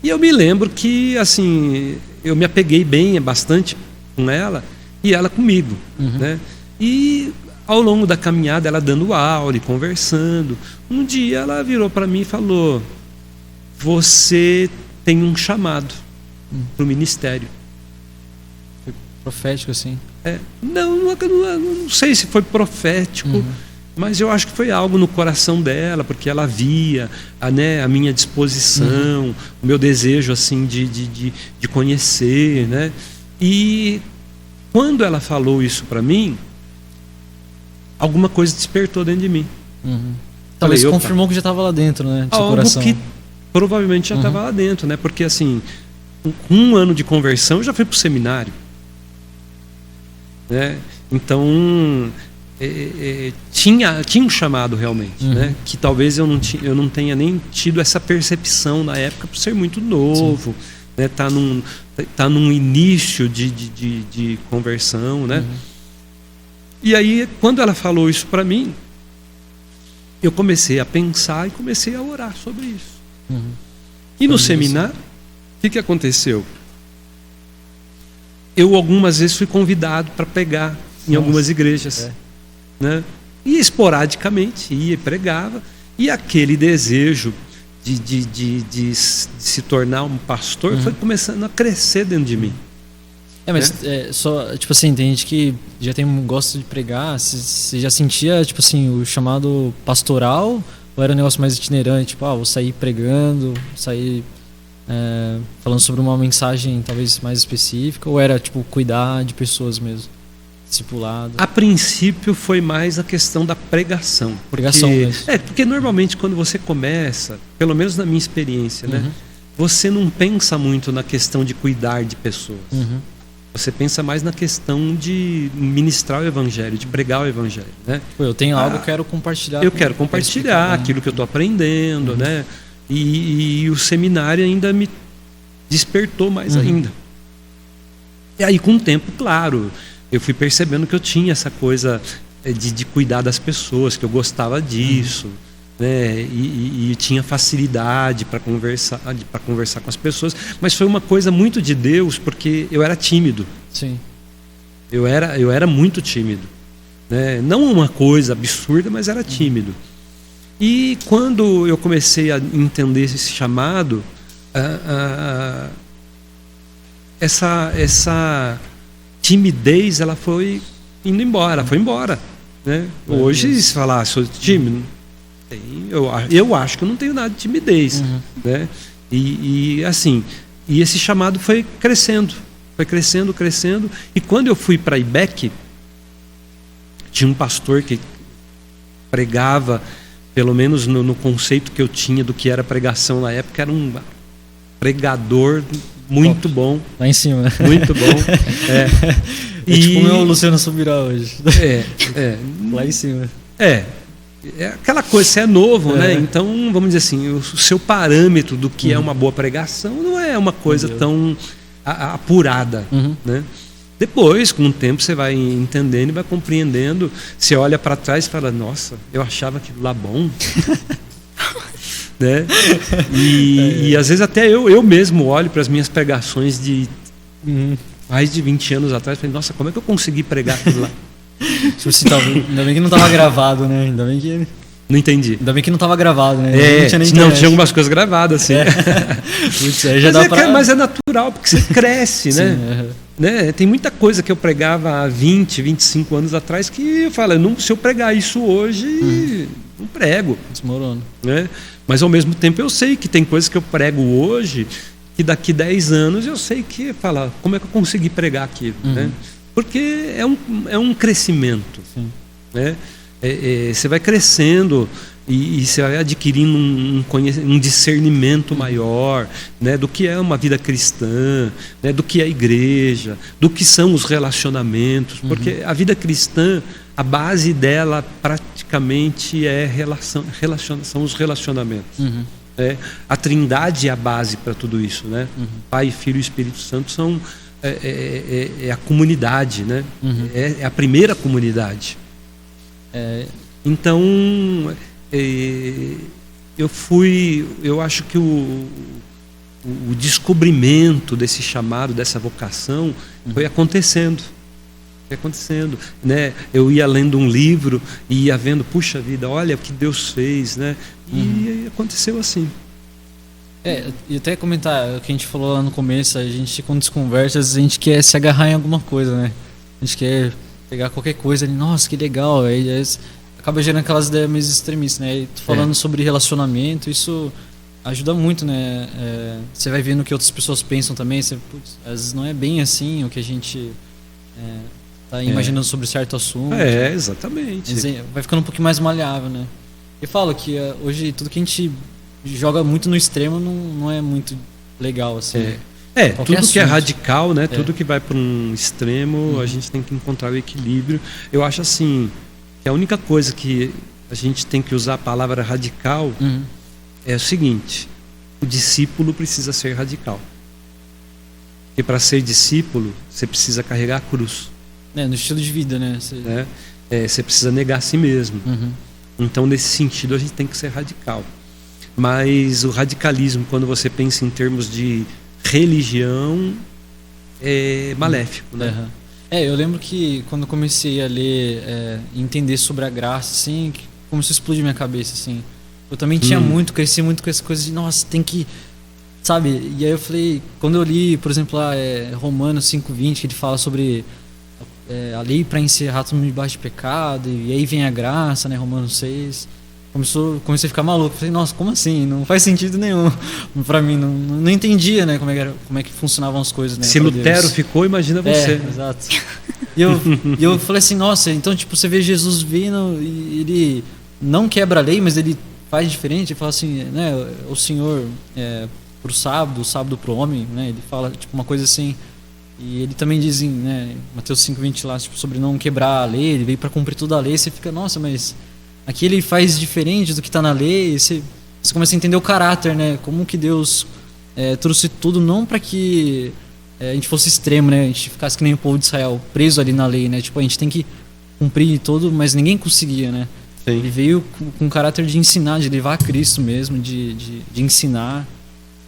E eu me lembro que, assim, eu me apeguei bastante com ela e ela comigo, né? E ao longo da caminhada, ela dando aula e conversando, um dia ela virou para mim e falou: você tem um chamado para o ministério. Foi profético, assim? Não sei se foi profético, mas eu acho que foi algo no coração dela, porque ela via a minha disposição, o meu desejo assim de conhecer, né? E quando ela falou isso para mim, alguma coisa despertou dentro de mim. Talvez confirmou que já estava lá dentro, né? Do seu coração. Que provavelmente já estava lá dentro, né? Porque assim, com um ano de conversão, eu já fui para o seminário, né? Então tinha um chamado realmente, né? Que talvez eu não tenha nem tido essa percepção na época por ser muito novo, né? Tá num início de conversão, né? E aí, quando ela falou isso para mim, eu comecei a pensar e comecei a orar sobre isso. E no seminário, o que aconteceu? Eu algumas vezes fui convidado para pregar em algumas igrejas, né? E esporadicamente ia e pregava, e aquele desejo de se tornar um pastor foi começando a crescer dentro de mim. Mas só, tipo assim, tem gente que já gosta de pregar. Você já sentia, tipo assim, o chamado pastoral? Ou era um negócio mais itinerante? Tipo, vou sair pregando, sair falando sobre uma mensagem talvez mais específica? Ou era, tipo, cuidar de pessoas mesmo? Discipulado? A princípio foi mais a questão da pregação. Pregação mesmo. Porque normalmente quando você começa, pelo menos na minha experiência, né? Você não pensa muito na questão de cuidar de pessoas. Você pensa mais na questão de ministrar o evangelho, de pregar o evangelho, né? Eu tenho algo que eu quero compartilhar. Eu quero compartilhar aquilo que eu estou aprendendo, né? E o seminário ainda me despertou mais ainda. E aí, com o tempo, claro, eu fui percebendo que eu tinha essa coisa de cuidar das pessoas, que eu gostava disso, né? E tinha facilidade para conversar com as pessoas, mas foi uma coisa muito de Deus, porque eu era tímido. Sim. Eu era muito tímido, né? Não uma coisa absurda, mas era tímido. E quando eu comecei a entender esse chamado, essa timidez ela foi indo embora, foi embora. né? Hoje, se falar, sou tímido, eu acho que eu não tenho nada de timidez, né? E assim, e esse chamado foi crescendo, crescendo. E quando eu fui para IBEC, tinha um pastor que pregava, pelo menos no conceito que eu tinha do que era pregação na época, era um pregador muito bom. Lá em cima. Muito bom. É tipo o meu Luciano Subirá hoje. Lá em cima. É aquela coisa, você é novo, né? Então, vamos dizer assim, o seu parâmetro do que é uma boa pregação não é uma coisa tão apurada, né? Depois, com o tempo, você vai entendendo e vai compreendendo. Você olha para trás e fala, nossa, eu achava aquilo lá bom. Né? E às vezes até eu mesmo olho para as minhas pregações de mais de 20 anos atrás e falo, nossa, como é que eu consegui pregar aquilo lá? Tipo assim, ainda bem que não estava gravado, né? Ainda bem que... Não entendi. Ainda bem que não estava gravado, né? Não, tinha algumas coisas gravadas, assim. Putz, aí já mas é natural, porque você cresce, né? Né? Tem muita coisa que eu pregava há 20, 25 anos atrás que eu falo, se eu pregar isso hoje, não prego. Desmorona. Né? Mas ao mesmo tempo eu sei que tem coisas que eu prego hoje que daqui 10 anos eu sei que fala, como é que eu consegui pregar aquilo? Né? Porque é um crescimento. Né? Você vai crescendo e você vai adquirindo um discernimento maior, né, do que é uma vida cristã, né, do que é a igreja, do que são os relacionamentos, porque a vida cristã, a base dela praticamente são os relacionamentos. A Trindade é a base para tudo isso, né? Pai, Filho e Espírito Santo são a comunidade, né? É a primeira comunidade. Então eu acho que o descobrimento desse chamado, dessa vocação, foi acontecendo, né? Eu ia lendo um livro e ia vendo, puxa vida, olha o que Deus fez, né? E aconteceu assim. E até comentar o que a gente falou lá no começo, a gente quando se conversa, a gente quer se agarrar em alguma coisa, né? A gente quer pegar qualquer coisa ali, nossa, que legal, aí acaba gerando aquelas ideias meio extremistas, né? E falando sobre relacionamento, isso ajuda muito, né? Você vai vendo o que outras pessoas pensam também, às vezes não é bem assim o que a gente tá imaginando sobre certo assunto. Exatamente. Vai ficando um pouquinho mais maleável, né? Eu falo que hoje tudo que a gente joga muito no extremo não é muito legal, assim. Tudo assunto. que é radical, né? Tudo que vai para um extremo, a gente tem que encontrar o equilíbrio. Eu acho assim, que a única coisa que a gente tem que usar a palavra radical é o seguinte: o discípulo precisa ser radical. Porque para ser discípulo, você precisa carregar a cruz. No estilo de vida, né? Você precisa negar a si mesmo. Então, nesse sentido, a gente tem que ser radical. Mas o radicalismo, quando você pensa em termos de religião, é maléfico, né? Eu lembro que quando eu comecei a ler e entender sobre a graça, assim, que começou a explodir minha cabeça, assim. Eu também cresci muito com essa coisa de, nossa, tem que, sabe? E aí eu falei, quando eu li, por exemplo, lá, Romanos 5:20, que ele fala sobre a lei para encerrar todo mundo debaixo de pecado, e aí vem a graça, né? Comecei 6. Comecei a ficar maluco. Falei, nossa, como assim? Não faz sentido nenhum. Pra mim, não entendia, né, como é que funcionavam as coisas, né? Se Lutero ficou, imagina você. Exato. E eu falei assim, nossa, então tipo, você vê Jesus vindo e ele não quebra a lei, mas ele faz diferente. Ele fala assim, né, o Senhor pro sábado, o sábado pro homem, né? Ele fala tipo uma coisa assim. E ele também diz, né, Mateus 5:20 lá, tipo, sobre não quebrar a lei, ele veio para cumprir toda a lei. Você fica, nossa, mas aqui ele faz diferente do que está na lei. Você começa a entender o caráter, né? Como que Deus trouxe tudo não para que a gente fosse extremo, né? A gente ficasse que nem o povo de Israel, preso ali na lei, né? Tipo, a gente tem que cumprir todo, mas ninguém conseguia, né? Sim. Ele veio com o caráter de ensinar, de levar a Cristo mesmo, de ensinar.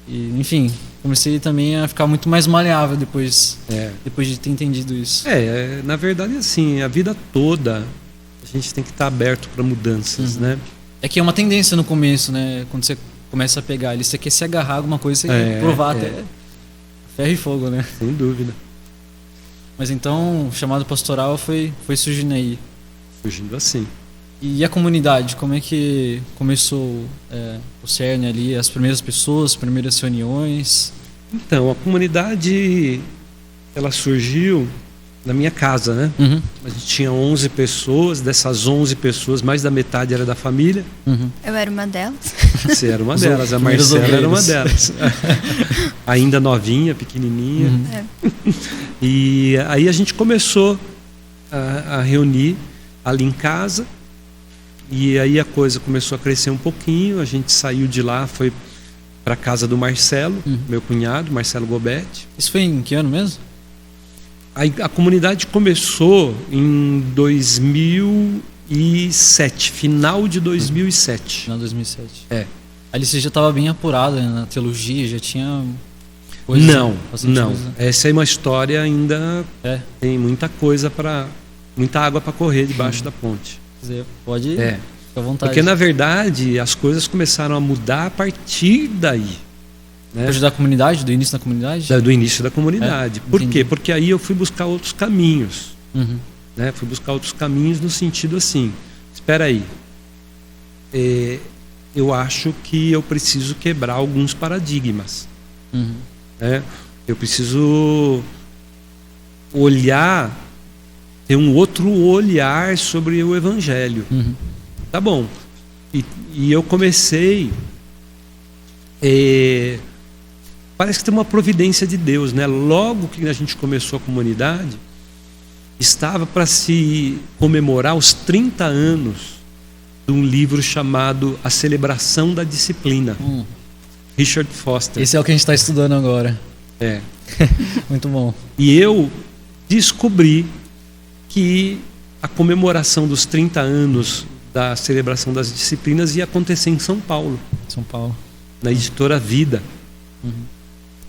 E, enfim, comecei também a ficar muito mais maleável depois de ter entendido isso. Na verdade, assim, a vida toda a gente tem que estar aberto para mudanças, né? É que é uma tendência no começo, né? Quando você começa a pegar ali, você quer se agarrar a alguma coisa, você quer provar até ferro e fogo, né? Sem dúvida. Mas então, o chamado pastoral foi surgindo aí. surgindo assim. E a comunidade, como é que começou o CERN ali, as primeiras pessoas, as primeiras reuniões? Então, a comunidade, ela surgiu na minha casa, né? Uhum. A gente tinha 11 pessoas, dessas 11 pessoas, mais da metade era da família. Uhum. Eu era uma delas. Você era uma Os delas, a primeiros Marcela era uma obreiros. delas. Ainda novinha, pequenininha. Uhum. E aí a gente começou a reunir ali em casa. E aí a coisa começou a crescer um pouquinho. A gente saiu de lá, foi para a casa do Marcelo, meu cunhado, Marcelo Gobetti. Isso foi em que ano mesmo? A comunidade começou em 2007, final de 2007. Final de 2007. É. Ali você já estava bem apurado, né, na teologia, já tinha coisa, Não. coisa. Essa é uma história ainda, tem muita água para correr debaixo da ponte. Quer dizer, pode É. ficar à vontade. Porque na verdade as coisas começaram a mudar a partir daí. Né? Para ajudar a comunidade, do início da comunidade? Do início da comunidade. Por entendi. quê? Porque aí eu fui buscar outros caminhos. Uhum. Né? Fui buscar outros caminhos no sentido assim, espera aí, eu acho que eu preciso quebrar alguns paradigmas. Uhum. Né? Eu preciso ter um outro olhar sobre o Evangelho. Uhum. Tá bom. E eu comecei... parece que tem uma providência de Deus, né? Logo que a gente começou a comunidade, estava para se comemorar os 30 anos de um livro chamado A Celebração da Disciplina. Richard Foster. Esse é o que a gente está estudando agora. É. Muito bom. E eu descobri que a comemoração dos 30 anos da Celebração das Disciplinas ia acontecer em São Paulo. São Paulo. Na editora Vida. Uhum.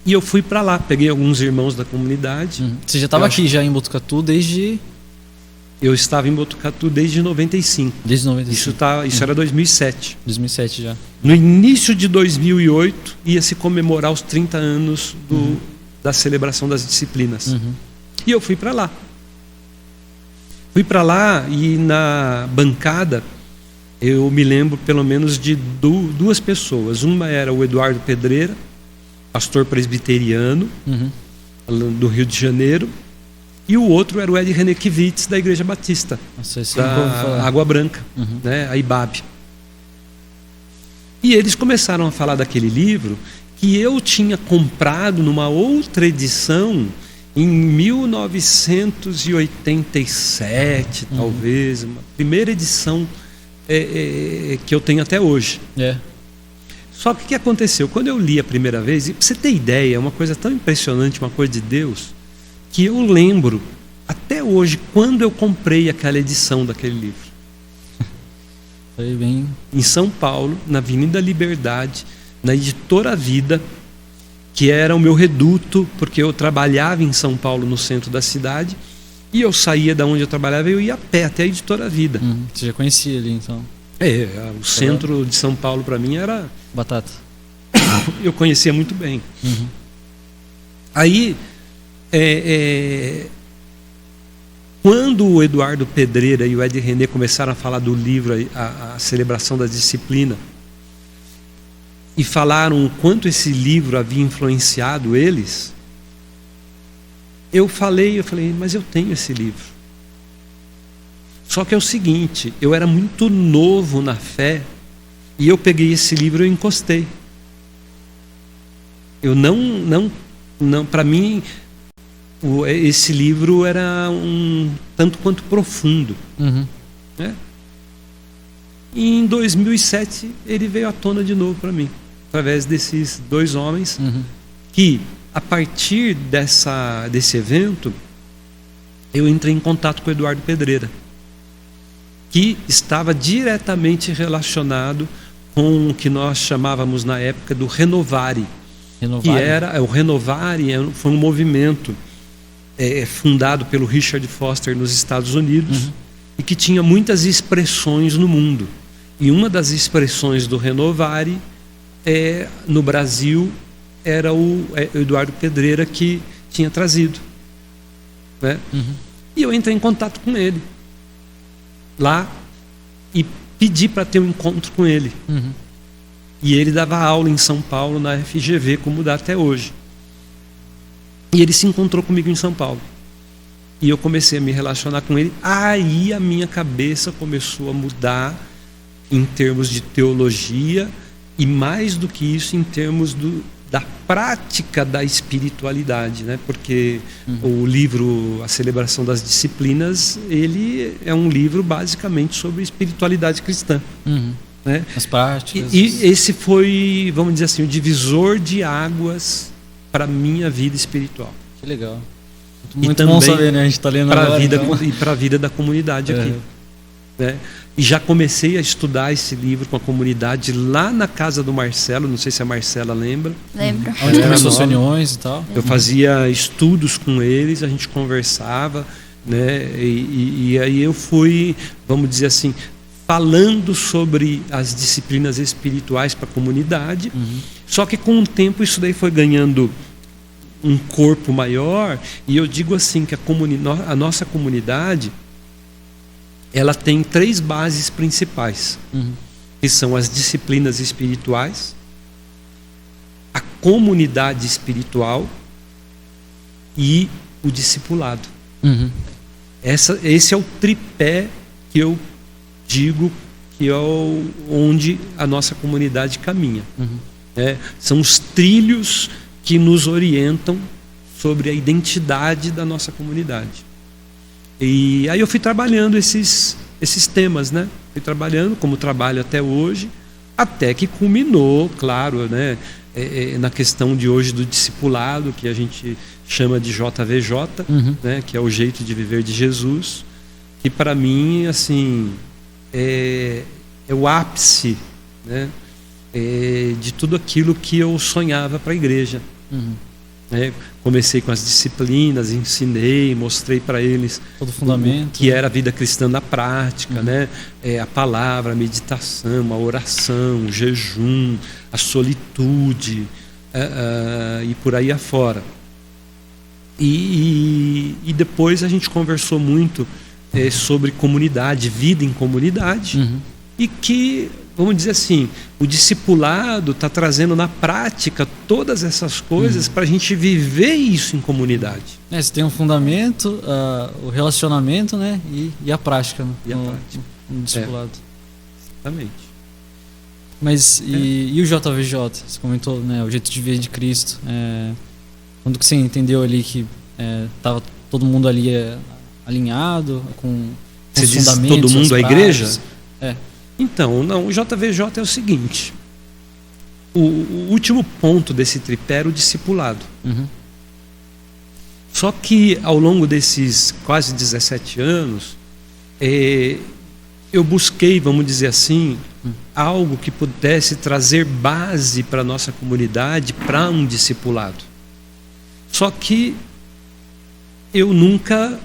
E eu fui para lá, peguei alguns irmãos da comunidade. Uhum. Você já estava aqui já em Botucatu desde... Eu estava em Botucatu desde 95. Desde 95. Isso era 2007. 2007 já. No início de 2008 ia se comemorar os 30 anos da celebração das disciplinas. Uhum. E eu fui para lá. Fui para lá e na bancada eu me lembro pelo menos de duas pessoas. Uma era o Eduardo Pedreira, pastor presbiteriano do Rio de Janeiro, e o outro era o Ed Renekiewicz, da Igreja Batista, Nossa, esse eu nunca ouvi da falar. Água Branca, né, a IBAB. E eles começaram a falar daquele livro que eu tinha comprado numa outra edição em 1987, talvez, uma primeira edição que eu tenho até hoje. Só que o que aconteceu? Quando eu li a primeira vez, e para você ter ideia, é uma coisa tão impressionante, uma coisa de Deus, que eu lembro até hoje quando eu comprei aquela edição daquele livro. Foi bem... Em São Paulo, na Avenida Liberdade, na editora Vida, que era o meu reduto, porque eu trabalhava em São Paulo, no centro da cidade, e eu saía da onde eu trabalhava e eu ia a pé até a editora Vida. Você já conhecia ali, então? O centro de São Paulo para mim era... Batata. Eu conhecia muito bem. Aí, quando o Eduardo Pedreira e o Ed René começaram a falar do livro, a Celebração da Disciplina, e falaram o quanto esse livro havia influenciado eles, eu falei, mas eu tenho esse livro. Só que é o seguinte, eu era muito novo na fé, e eu peguei esse livro e eu encostei. Eu não, para mim, esse livro era um tanto quanto profundo. Né? E em 2007 ele veio à tona de novo para mim, através desses dois homens, que a partir desse evento eu entrei em contato com o Eduardo Pedreira, que estava diretamente relacionado com o que nós chamávamos na época do Renovare. Que era o Renovare, foi um movimento fundado pelo Richard Foster nos Estados Unidos e que tinha muitas expressões no mundo. E uma das expressões do Renovare no Brasil era o Eduardo Pedreira que tinha trazido, né? E eu entrei em contato com ele. lá e pedi para ter um encontro com ele. E ele dava aula em São Paulo, na FGV, como dá até hoje. E ele se encontrou comigo em São Paulo. E eu comecei a me relacionar com ele. Aí a minha cabeça começou a mudar em termos de teologia e, mais do que isso, em termos da prática da espiritualidade, né? Porque o livro A Celebração das Disciplinas, ele é um livro basicamente sobre espiritualidade cristã. Né? As práticas. E esse foi, vamos dizer assim, o divisor de águas para a minha vida espiritual. Que legal. Muito bom saber, né? A gente está lendo agora. E para a vida da comunidade aqui. Né? E já comecei a estudar esse livro com a comunidade lá na casa do Marcelo, não sei se a Marcela lembra. Lembro. Onde começou as reuniões e tal. Eu fazia estudos com eles, a gente conversava, né? E aí eu fui, vamos dizer assim, falando sobre as disciplinas espirituais para a comunidade. Só que com o tempo isso daí foi ganhando um corpo maior, e eu digo assim que a nossa comunidade, ela tem 3 bases principais, que são as disciplinas espirituais, a comunidade espiritual e o discipulado. Esse é o tripé que eu digo que é onde a nossa comunidade caminha. São os trilhos que nos orientam sobre a identidade da nossa comunidade. E aí eu fui trabalhando esses temas, né? Fui trabalhando, como trabalho até hoje, até que culminou, claro, né? Na questão de hoje do discipulado, que a gente chama de JVJ, né? Que é o jeito de viver de Jesus, que para mim, assim, é o ápice, né? De tudo aquilo que eu sonhava para a igreja. Comecei com as disciplinas, ensinei, mostrei para eles todo o fundamento, que era a vida cristã na prática, né? A palavra, a meditação, a oração, o jejum, a solitude, e por aí afora. E depois a gente conversou muito sobre comunidade, vida em comunidade, e que, vamos dizer assim, o discipulado está trazendo na prática todas essas coisas para a gente viver isso em comunidade. Você tem um fundamento, o relacionamento, né? E a prática, né? No discipulado. Exatamente. Mas e o JVJ? Você comentou, né? O jeito de ver de Cristo. Quando que você entendeu ali que estava todo mundo ali alinhado com você os diz fundamentos? Todo mundo, a igreja? Então, não, o JVJ é o seguinte: o último ponto desse tripé era o discipulado. Só que ao longo desses quase 17 anos, eu busquei, vamos dizer assim, algo que pudesse trazer base para a nossa comunidade para um discipulado. Só que eu nunca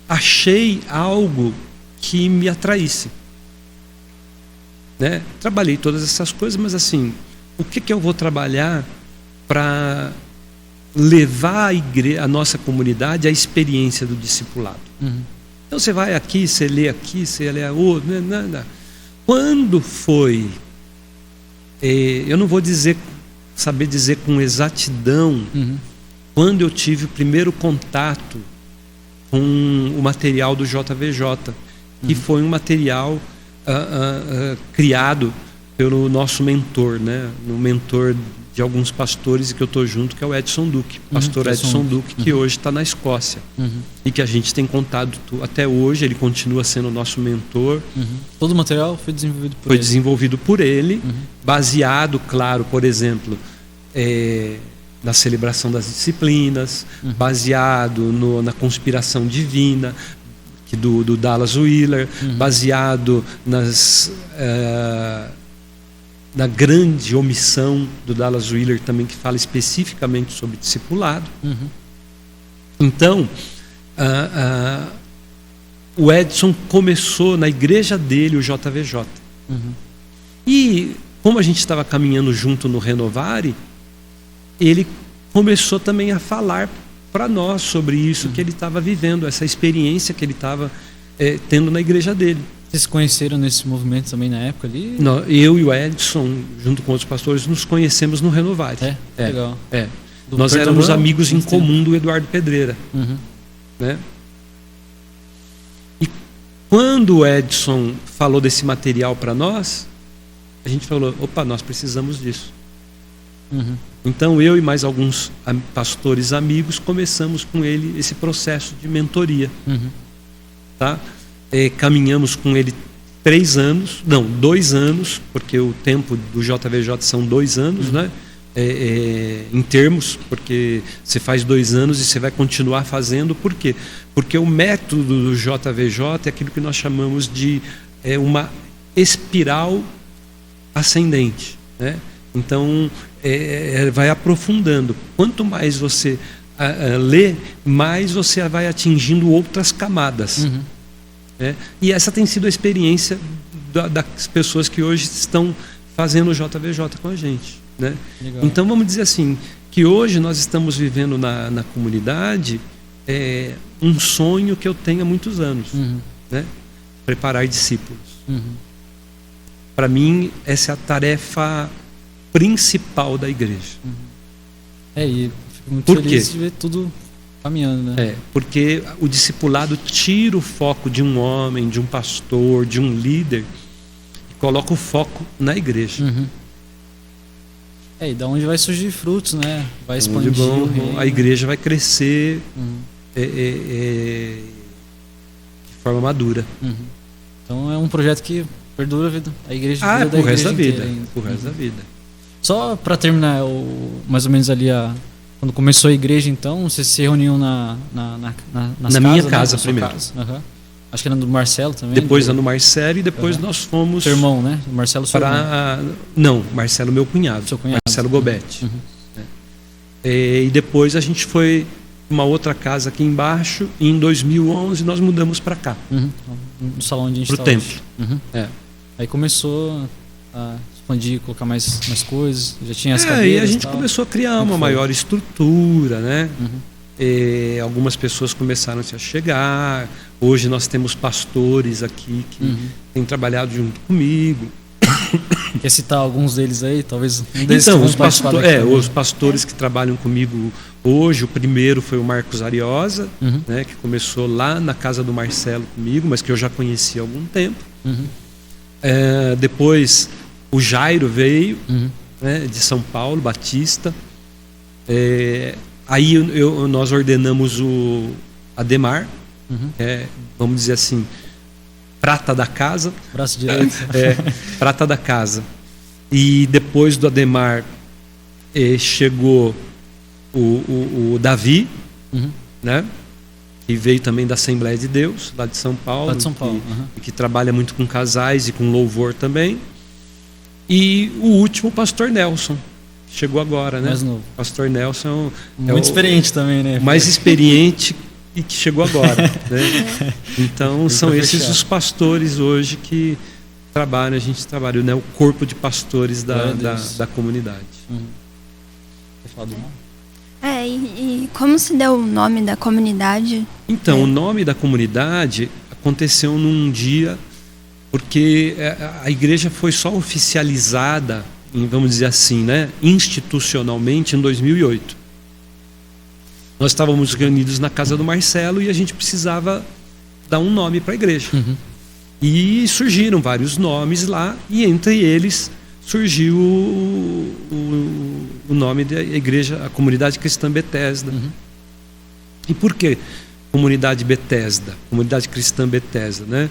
achei algo que me atraísse, né? Trabalhei todas essas coisas, mas assim, o que eu vou trabalhar para levar a nossa comunidade à experiência do discipulado? Então você vai aqui, você lê aqui, você lê outro, nada. Quando foi, eu não vou saber dizer com exatidão, quando eu tive o primeiro contato com o material do JVJ, que foi um material criado pelo nosso mentor, né? No mentor de alguns pastores que eu estou junto, que é o Edson Duque, pastor Edson Duque, que hoje está na Escócia, e que a gente tem contato até hoje. Ele continua sendo o nosso mentor. Todo o material foi desenvolvido por ele. Foi desenvolvido por ele, baseado, claro, por exemplo, na celebração das disciplinas, baseado na conspiração divina, que do Dallas Willard, baseado na grande omissão do Dallas Willard também, que fala especificamente sobre discipulado. Então, o Edson começou na igreja dele o JVJ. E como a gente estava caminhando junto no Renovare, ele começou também a falar para nós sobre isso que ele estava vivendo, essa experiência que ele estava tendo na igreja dele. Vocês se conheceram nesse movimento também na época ali? Não, eu e o Edson, junto com outros pastores, nos conhecemos no Renovare. Legal. Nós éramos amigos em comum do Eduardo Pedreira. Né? E quando o Edson falou desse material para nós, a gente falou, opa, nós precisamos disso. Então eu e mais alguns pastores amigos começamos com ele esse processo de mentoria. Tá? Caminhamos com ele 2 anos, porque o tempo do JVJ são 2 anos, né? Em termos, porque você faz 2 anos e você vai continuar fazendo. Por quê? Porque o método do JVJ é aquilo que nós chamamos de uma espiral ascendente, né? Então vai aprofundando. Quanto mais você lê, mais você vai atingindo outras camadas. E essa tem sido a experiência das pessoas que hoje estão fazendo o JVJ com a gente, né? Então vamos dizer assim, que hoje nós estamos vivendo na comunidade um sonho que eu tenho há muitos anos, né? Preparar discípulos. Para mim essa é a tarefa principal da igreja. E fico muito feliz de ver tudo caminhando, né? Porque o discipulado tira o foco de um homem, de um pastor, de um líder e coloca o foco na igreja. E da onde vai surgir frutos, né? Vai expandir o reino. A igreja vai crescer de forma madura. Então é um projeto que perdura a vida. A igreja pro resto da vida. Pro resto da vida. Só para terminar, mais ou menos ali quando começou a igreja, então, vocês se reuniam nas casas, minha casa, né? Primeiro. Casa. Acho que era do Marcelo também. Depois no Marcelo e depois nós fomos... Seu irmão, né? O Marcelo Não, Marcelo meu cunhado. Seu cunhado. Marcelo Gobetti. E depois a gente foi uma outra casa aqui embaixo e em 2011 nós mudamos para cá. No salão onde a gente está hoje. Pro templo. Aí começou a expandir, colocar mais coisas, já tinha as cadeiras. E a gente começou a criar uma maior estrutura, né? Algumas pessoas começaram a chegar. Hoje nós temos pastores aqui que têm trabalhado junto comigo. Quer citar alguns deles aí? Talvez um deles então, os pastores que trabalham comigo hoje, o primeiro foi o Marcos Ariosa, né, que começou lá na casa do Marcelo comigo, mas que eu já conhecia há algum tempo. Depois o Jairo veio, né, de São Paulo, Batista. Aí nós ordenamos o Ademar, vamos dizer assim, prata da casa. Braço direito. Prata da casa. E depois do Ademar chegou o Davi, né? Que veio também da Assembleia de Deus, lá de São Paulo. Lá de São Paulo. Que trabalha muito com casais e com louvor também. E o último, o pastor Nelson. Chegou agora, né? Mais novo. Pastor Nelson muito experiente também, né? Mais experiente e que chegou agora, né? Então são esses os pastores hoje que trabalham, a gente trabalha, né? O corpo de pastores da comunidade. Quer falar do nome? E como se deu o nome da comunidade? Então, o nome da comunidade aconteceu num dia, porque a igreja foi só oficializada, vamos dizer assim, né? Institucionalmente em 2008. Nós estávamos reunidos na casa do Marcelo e a gente precisava dar um nome para a igreja. E surgiram vários nomes lá, e entre eles surgiu o nome da igreja, a Comunidade Cristã Betesda. E por que Comunidade Betesda? Comunidade Cristã Betesda, né?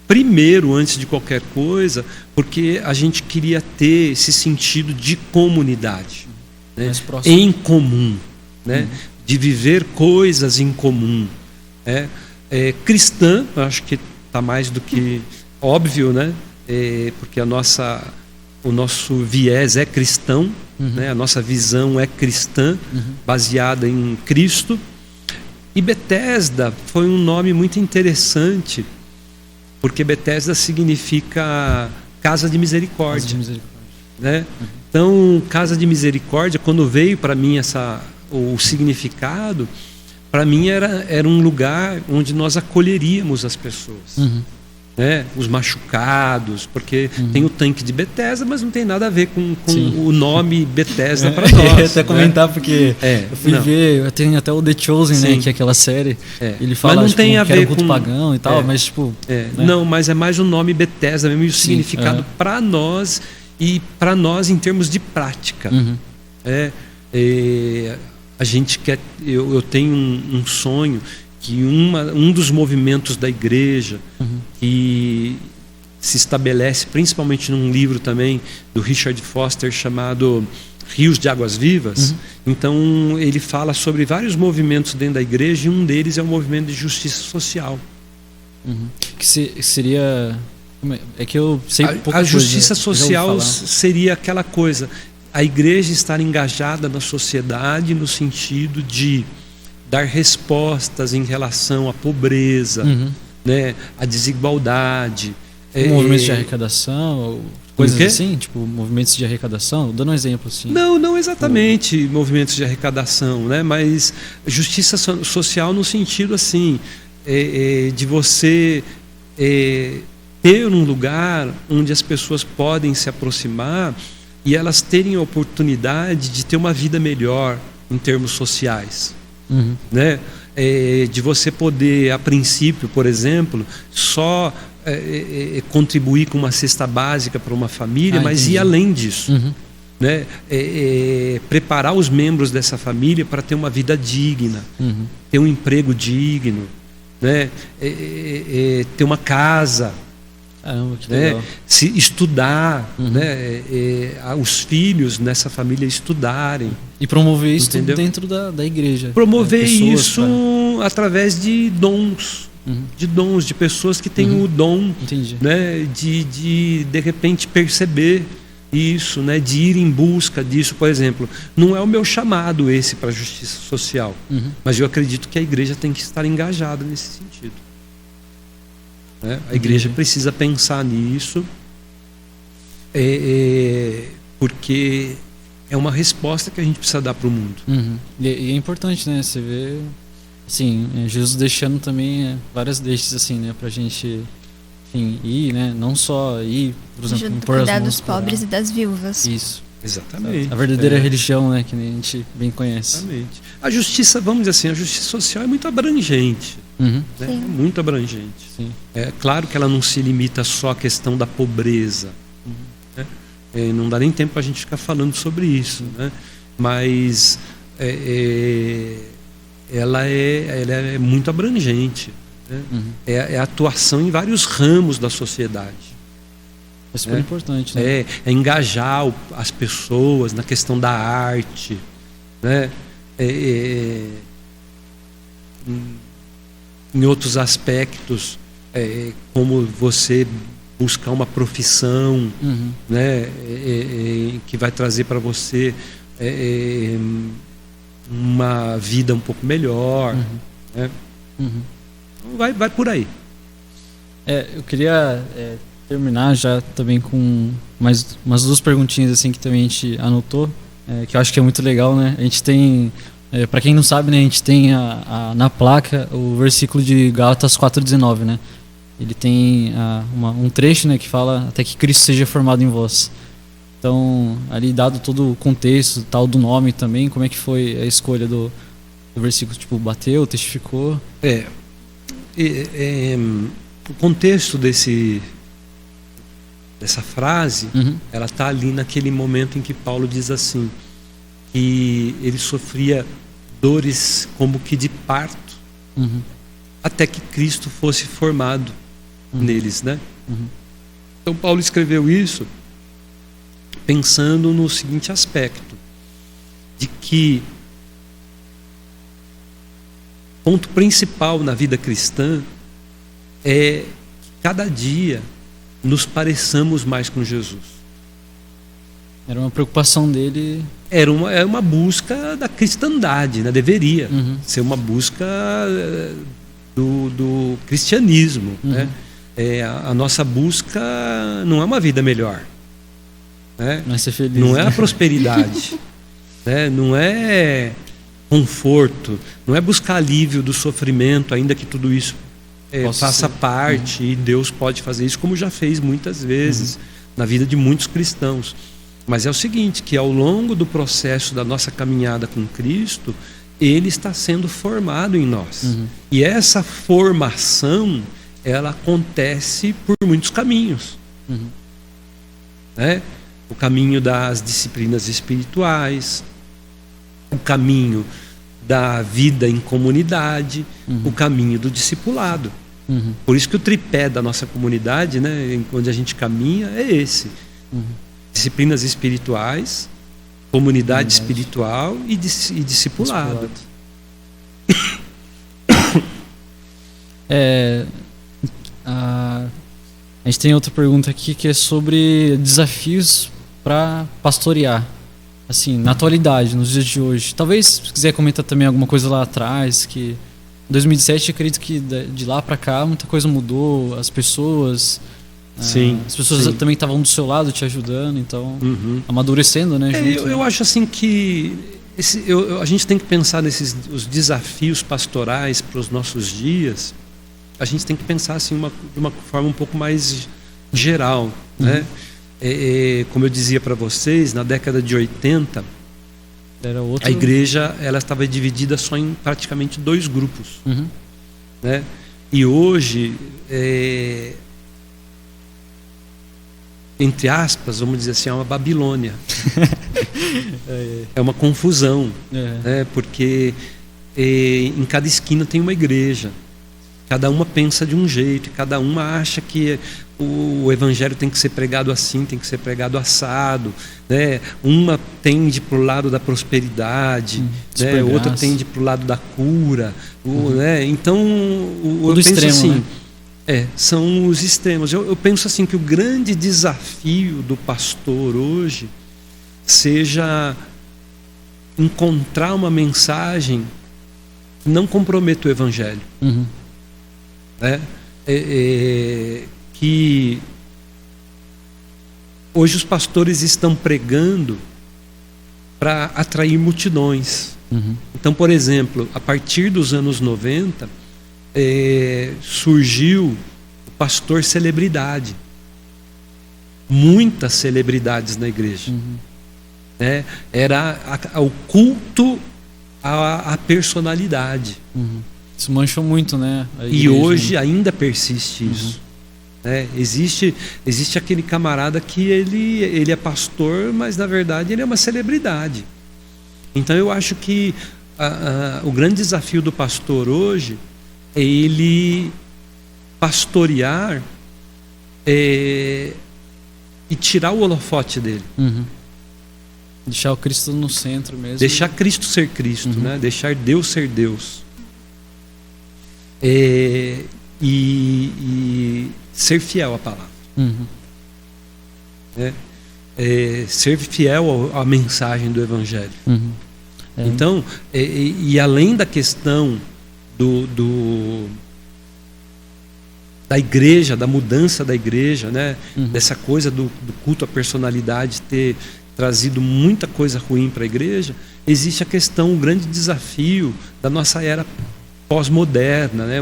Primeiro, antes de qualquer coisa, porque a gente queria ter esse sentido de comunidade, né? Em comum, né? De viver coisas em comum. Cristã, acho que está mais do que óbvio, né? Porque o nosso viés é cristão, né? A nossa visão é cristã, baseada em Cristo. E Betesda foi um nome muito interessante, porque Betesda significa casa de misericórdia. Casa de misericórdia, né? Então, casa de misericórdia, quando veio para mim o significado, para mim era um lugar onde nós acolheríamos as pessoas. Né? Os machucados, porque tem o tanque de Bethesda, mas não tem nada a ver com o nome Bethesda para nós. Eu ia até comentar, porque eu fui ver, tem até o The Chosen, né, que é aquela série, ele fala, mas não tem a ver com culto pagão e tal, mas tipo... Né? Não, mas é mais o nome Bethesda mesmo, e o significado para nós, e para nós em termos de prática. A gente quer... Eu tenho um sonho que um dos movimentos da igreja que se estabelece principalmente num livro também do Richard Foster chamado Rios de Águas Vivas. Então ele fala sobre vários movimentos dentro da igreja, e um deles é o movimento de justiça social. Que seria... É que eu sei pouca a justiça coisa, social seria aquela coisa, a igreja estar engajada na sociedade no sentido de dar respostas em relação à pobreza, né, à desigualdade. Movimentos de arrecadação, coisas assim? Tipo, movimentos de arrecadação? Dando um exemplo assim. Não exatamente movimentos de arrecadação, né, mas justiça social no sentido assim, de você ter um lugar onde as pessoas podem se aproximar e elas terem a oportunidade de ter uma vida melhor em termos sociais. Né? De você poder, a princípio, por exemplo, só contribuir com uma cesta básica para uma família, mas ir além disso. Né? Preparar os membros dessa família para ter uma vida digna, ter um emprego digno, né? Ter uma casa. Caramba, que legal. Se estudar, né? Os filhos nessa família estudarem. E promover isso tudo dentro da igreja. Promover isso através de dons, de pessoas que têm o dom, né? De repente perceber isso, né? De ir em busca disso. Por exemplo, não é o meu chamado esse para a justiça social, mas eu acredito que a igreja tem que estar engajada nesse sentido. A igreja precisa pensar nisso, porque é uma resposta que a gente precisa dar para o mundo. E é importante, né? Você vê, assim, Jesus deixando também várias deixas, assim, né? Para a gente, enfim, ir, né? Não só ir, por exemplo, cuidar dos pobres e das viúvas. Isso. Exatamente. A verdadeira religião, né? Que a gente bem conhece. Exatamente. A justiça, vamos dizer assim, a justiça social é muito abrangente. Né? É muito abrangente. Sim. É claro que ela não se limita só à questão da pobreza. Né? Não dá nem tempo para a gente ficar falando sobre isso. Né? Mas ela é muito abrangente. Né? É a atuação em vários ramos da sociedade. É super importante. Né? É engajar as pessoas na questão da arte. Né? Em outros aspectos, como você buscar uma profissão, né, que vai trazer para você uma vida um pouco melhor. Né? Então vai por aí. Eu queria terminar já também com mais umas duas perguntinhas assim que também a gente anotou, que eu acho que é muito legal, né? A gente tem... para quem não sabe, né, a gente tem na placa o versículo de Gálatas 4,19, né? Ele tem um trecho, né, que fala até que Cristo seja formado em vós. Então, ali dado todo o contexto, tal do nome também, como é que foi a escolha do versículo? Tipo, bateu, testificou? O contexto dessa frase, ela está ali naquele momento em que Paulo diz assim, que ele sofria dores como que de parto, até que Cristo fosse formado neles, né? Então Paulo escreveu isso pensando no seguinte aspecto, de que o ponto principal na vida cristã é que cada dia nos pareçamos mais com Jesus. Era uma preocupação dele. Era uma busca da cristandade, né? Deveria ser uma busca do cristianismo. Né? A nossa busca não é uma vida melhor. Né? Não é ser feliz. Não é a prosperidade. Né? Não é conforto, não é buscar alívio do sofrimento, ainda que tudo isso faça parte, e Deus pode fazer isso, como já fez muitas vezes na vida de muitos cristãos. Mas é o seguinte, que ao longo do processo da nossa caminhada com Cristo, Ele está sendo formado em nós. E essa formação, ela acontece por muitos caminhos. Né? O caminho das disciplinas espirituais, o caminho da vida em comunidade, o caminho do discipulado. Por isso que o tripé da nossa comunidade, né, onde a gente caminha, é esse. Disciplinas espirituais, comunidade espiritual e discipulado. A gente tem outra pergunta aqui que é sobre desafios para pastorear, assim, na atualidade, nos dias de hoje. Talvez, se quiser comentar também alguma coisa lá atrás, que em 2007 eu acredito que de lá para cá muita coisa mudou, as pessoas também estavam do seu lado te ajudando, então amadurecendo, né? Junto, eu acho assim que a gente tem que pensar os desafios pastorais para os nossos dias. A gente tem que pensar assim de uma forma um pouco mais geral, né? Como eu dizia para vocês, na década de 80 a igreja ela estava dividida só em praticamente 2 grupos, né? E hoje, entre aspas, vamos dizer assim, é uma Babilônia. É uma confusão, né? Porque em cada esquina tem uma igreja. Cada uma pensa de um jeito, cada uma acha que o evangelho tem que ser pregado assim, tem que ser pregado assado, né? Uma tende para o lado da prosperidade, né? Outra tende para o lado da cura, né? Então, eu penso extremo, assim, né? São os extremos. Eu penso assim que o grande desafio do pastor hoje seja encontrar uma mensagem que não comprometa o evangelho. Né? Que hoje os pastores estão pregando para atrair multidões. Então, por exemplo, a partir dos anos 90 surgiu o pastor celebridade, muitas celebridades na igreja. Era o culto à personalidade. Isso manchou muito, né? E hoje ainda persiste isso. Existe aquele camarada que ele é pastor, mas na verdade ele é uma celebridade. Então eu acho que o grande desafio do pastor hoje é ele pastorear e tirar o holofote dele. Deixar o Cristo no centro mesmo. Deixar Cristo ser Cristo, né? Deixar Deus ser Deus. E ser fiel à palavra. Ser fiel à mensagem do evangelho. Então, e além da questão da igreja, da mudança da igreja, né? Dessa coisa do culto à personalidade ter trazido muita coisa ruim para a igreja, existe a questão, o grande desafio da nossa era pós-moderna, né?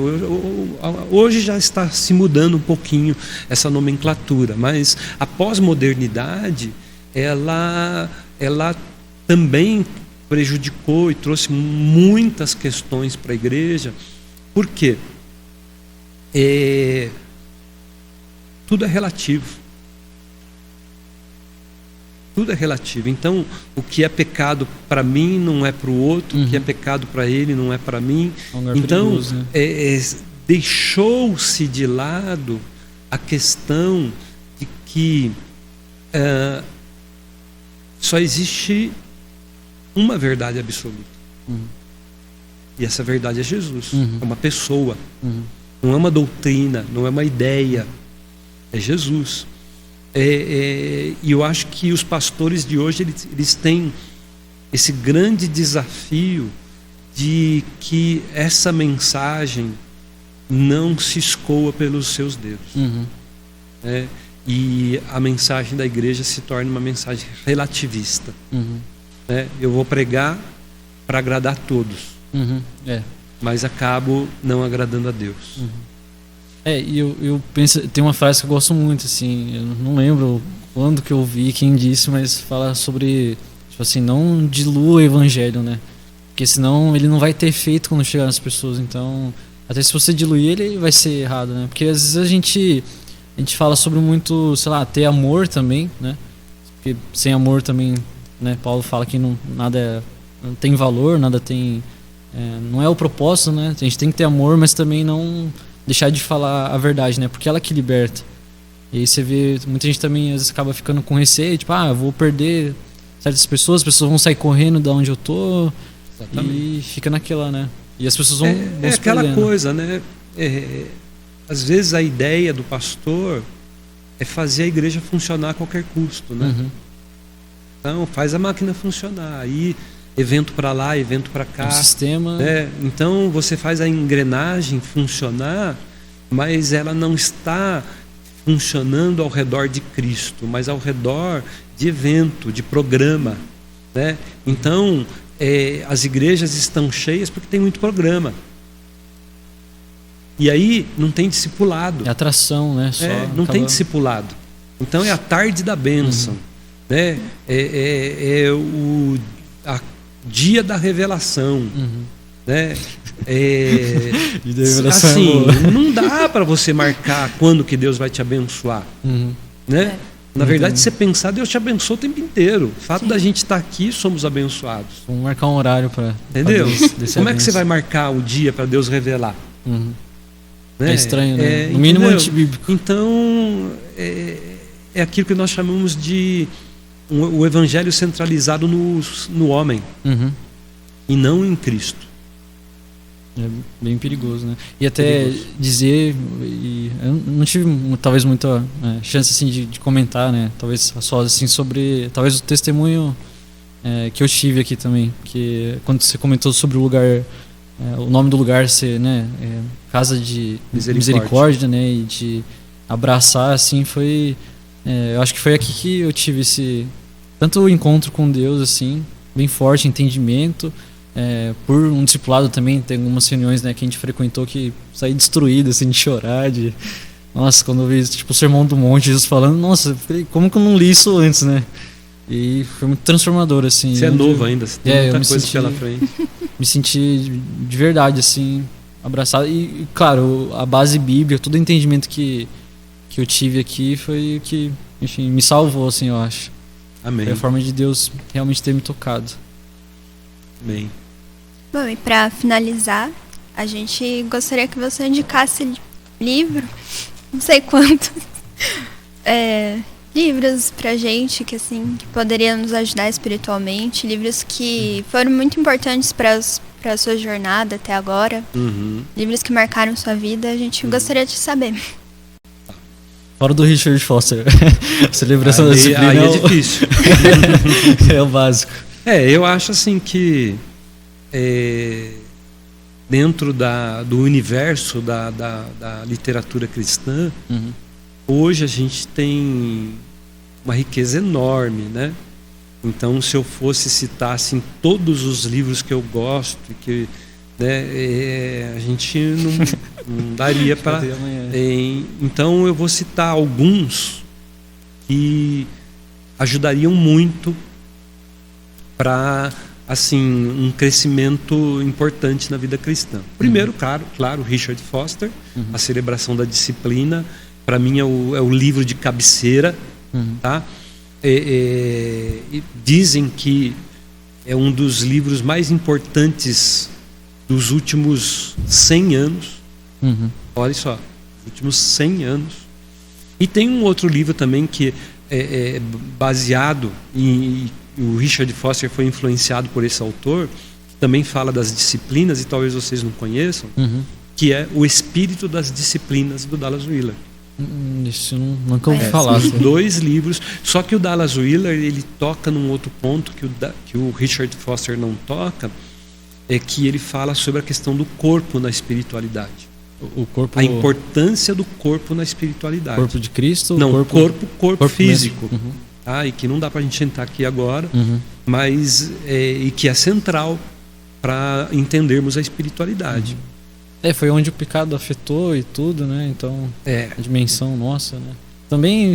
Hoje já está se mudando um pouquinho essa nomenclatura, mas a pós-modernidade ela também prejudicou e trouxe muitas questões para a igreja. Por quê? Tudo é relativo. Tudo é relativo. Então, o que é pecado para mim não é para o outro, o que é pecado para ele não é para mim. Então, perigoso, né? Deixou-se de lado a questão de que só existe uma verdade absoluta. E essa verdade é Jesus. É uma pessoa. Não é uma doutrina, não é uma ideia. É Jesus. E eu acho que os pastores de hoje eles têm esse grande desafio de que essa mensagem não se escoa pelos seus dedos. E a mensagem da igreja se torna uma mensagem relativista. Eu vou pregar para agradar todos. Mas acabo não agradando a Deus. E eu penso, tem uma frase que eu gosto muito, assim, eu não lembro quando que eu ouvi, quem disse, mas fala sobre, tipo assim, não dilua o evangelho, né? Porque senão ele não vai ter efeito quando chegar nas pessoas. Então, até se você diluir, ele vai ser errado, né? Porque às vezes a gente fala sobre muito, sei lá, ter amor também, né? Porque sem amor também, né? Paulo fala que nada não tem valor, nada tem... não é o propósito, né? A gente tem que ter amor, mas também não deixar de falar a verdade, né? Porque ela que liberta. E aí você vê, muita gente também às vezes acaba ficando com receio, tipo, eu vou perder certas pessoas, as pessoas vão sair correndo da onde eu tô. Exatamente. E fica naquela, né? E as pessoas vão se aquela perdendo. coisa, né? Às vezes a ideia do pastor é fazer a igreja funcionar a qualquer custo, né? Então, faz a máquina funcionar. Aí, evento para lá, evento para cá. O sistema... Então, você faz a engrenagem funcionar, mas ela não está funcionando ao redor de Cristo, mas ao redor de evento, de programa, né? Então, as igrejas estão cheias porque tem muito programa. E aí não tem discipulado. É atração, né? Não tem discipulado. Então é a tarde da bênção, né? O dia da revelação, né? Assim, não dá para você marcar quando que Deus vai te abençoar, né? Na verdade, se você pensar, Deus te abençoa o tempo inteiro. O fato da gente estar aqui, somos abençoados. Vamos marcar um horário para... Entendeu? Como é que você vai marcar o dia para Deus revelar? Né? É estranho, né? No mínimo antibíblico. Então, é aquilo que nós chamamos de o evangelho centralizado no homem e não em Cristo. É bem perigoso, né? E até dizer, eu não tive talvez muita chance assim de comentar, né? Talvez só assim sobre, talvez o testemunho que eu tive aqui também, que quando você comentou sobre o lugar, o nome do lugar ser, né? Casa de misericórdia, né? E de abraçar, assim, foi, eu acho que foi aqui que eu tive esse tanto o encontro com Deus, assim, bem forte, entendimento. Por um discipulado também, tem algumas reuniões, né, que a gente frequentou que saí destruído, assim, de chorar, nossa, quando eu vi tipo o Sermão do Monte, Jesus falando, nossa, como que eu não li isso antes, né? E foi muito transformador, assim. Você é novo ainda, você tem muita coisa pela frente. Me senti de verdade, assim, abraçado. E claro, a base bíblica, todo o entendimento que eu tive aqui foi o que, enfim, me salvou, assim, eu acho. Amém. Foi a forma de Deus realmente ter me tocado. Amém. Bom, e para finalizar, a gente gostaria que você indicasse livro, não sei quantos, livros pra gente que, assim, que poderiam nos ajudar espiritualmente, livros que foram muito importantes para a sua jornada até agora, livros que marcaram sua vida, a gente gostaria de saber. Fora do Richard Foster, celebração da disciplina aí é difícil. É o básico. Eu acho assim que dentro do universo da literatura cristã, hoje a gente tem uma riqueza enorme, né? Então, se eu fosse citar assim, todos os livros que eu gosto, que, né, a gente não daria para... Então, eu vou citar alguns que ajudariam muito para, assim, um crescimento importante na vida cristã. Primeiro, claro, Richard Foster, A Celebração da Disciplina, para mim é o livro de cabeceira, tá? Dizem que é um dos livros mais importantes dos últimos 100 anos. Olha só, últimos 100 anos. E tem um outro livro também que é baseado em... O Richard Foster foi influenciado por esse autor, que também fala das disciplinas, e talvez vocês não conheçam, que é O Espírito das Disciplinas, do Dallas Willard. Isso nunca ouvi falar. Os 2 livros, só que o Dallas Willard, ele toca num outro ponto que o Richard Foster não toca, é que ele fala sobre a questão do corpo na espiritualidade. O corpo... A importância do corpo na espiritualidade. Corpo de Cristo? Não, corpo físico. E que não dá para a gente entrar aqui agora, mas e que é central para entendermos a espiritualidade. Foi onde o pecado afetou e tudo, né? Então, a dimensão nossa, né? Também,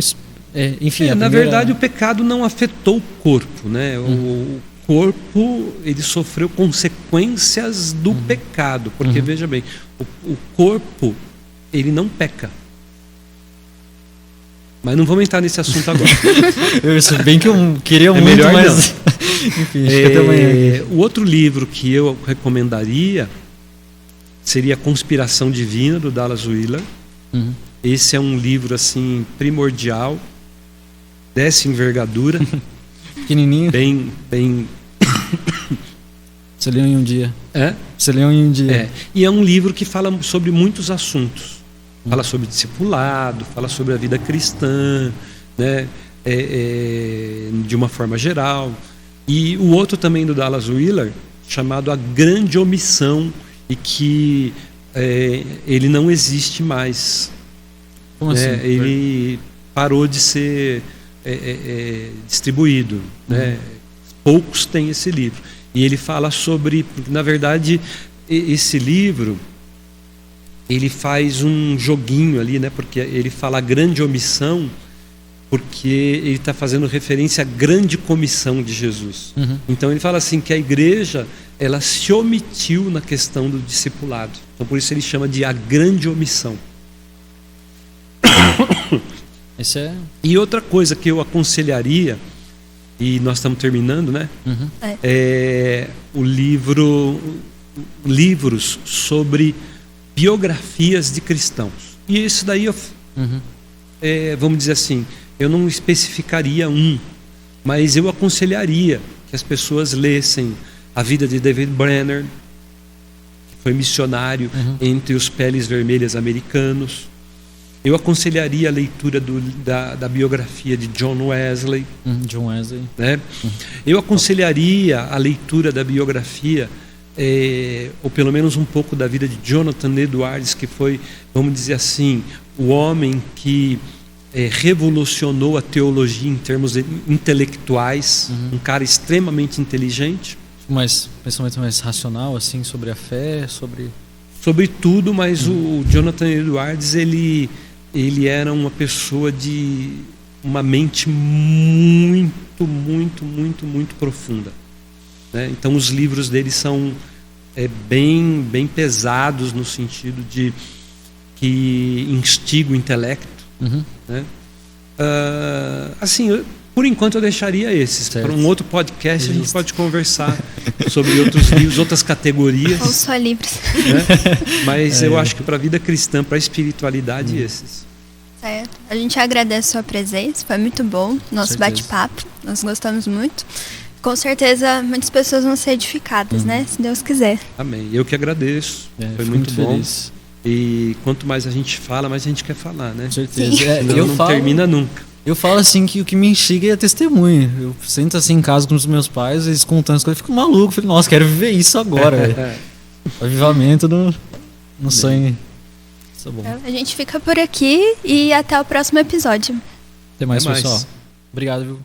enfim... na verdade, o pecado não afetou o corpo, né? O corpo, ele sofreu consequências do pecado. Porque, veja bem, o corpo, ele não peca. Mas não vamos entrar nesse assunto agora. Se bem que eu queria muito, melhor mas... Enfim, acho que até amanhã. O outro livro que eu recomendaria seria A Conspiração Divina, do Dallas Willard. Esse é um livro assim primordial, dessa envergadura. Pequenininho. Bem... Você leu em um dia. Você leu em um dia. E é um livro que fala sobre muitos assuntos. Fala sobre discipulado, fala sobre a vida cristã, né? De uma forma geral. E o outro também do Dallas Willard, chamado A Grande Omissão, e que ele não existe mais. Como assim? Ele parou de ser distribuído. Né? Poucos têm esse livro. E ele fala sobre, na verdade, esse livro, ele faz um joguinho ali, né? Porque ele fala a grande omissão, porque ele está fazendo referência à grande comissão de Jesus. Então ele fala assim que a igreja, ela se omitiu na questão do discipulado. Então por isso ele chama de a grande omissão. E outra coisa que eu aconselharia, e nós estamos terminando, né? O livros sobre biografias de cristãos. E isso daí, vamos dizer assim, eu não especificaria mas eu aconselharia que as pessoas lessem a vida de David Brenner, que foi missionário entre os peles vermelhas americanos. Eu aconselharia a leitura da biografia de John Wesley. Né? Eu aconselharia a leitura da biografia, ou pelo menos um pouco da vida de Jonathan Edwards, que foi, vamos dizer assim, o homem que revolucionou a teologia em termos intelectuais, um cara extremamente inteligente. Pensamento mais racional, assim, sobre a fé, sobre tudo, mas o Jonathan Edwards, ele era uma pessoa de uma mente muito, muito, muito, muito profunda, né? Então os livros dele são bem, bem pesados no sentido de que instiga o intelecto, né? Assim, por enquanto eu deixaria esses. Para um outro podcast a gente pode conversar sobre outros livros, outras categorias. Ou só livros. Né? Mas eu acho que para a vida cristã, para a espiritualidade, esses. Certo. A gente agradece a sua presença, foi muito bom nosso bate-papo, nós gostamos muito. Com certeza muitas pessoas vão ser edificadas, né? Se Deus quiser. Amém. Eu que agradeço. Foi muito bom. Feliz. E quanto mais a gente fala, mais a gente quer falar, né? Com certeza. Não termina nunca. Eu falo assim que o que me instiga é testemunho. Eu sento assim em casa com os meus pais, eles contando as coisas, eu fico maluco. Falei, nossa, quero viver isso agora. Avivamento no sangue. Isso é bom. A gente fica por aqui e até o próximo episódio. Até mais, pessoal. Obrigado, viu?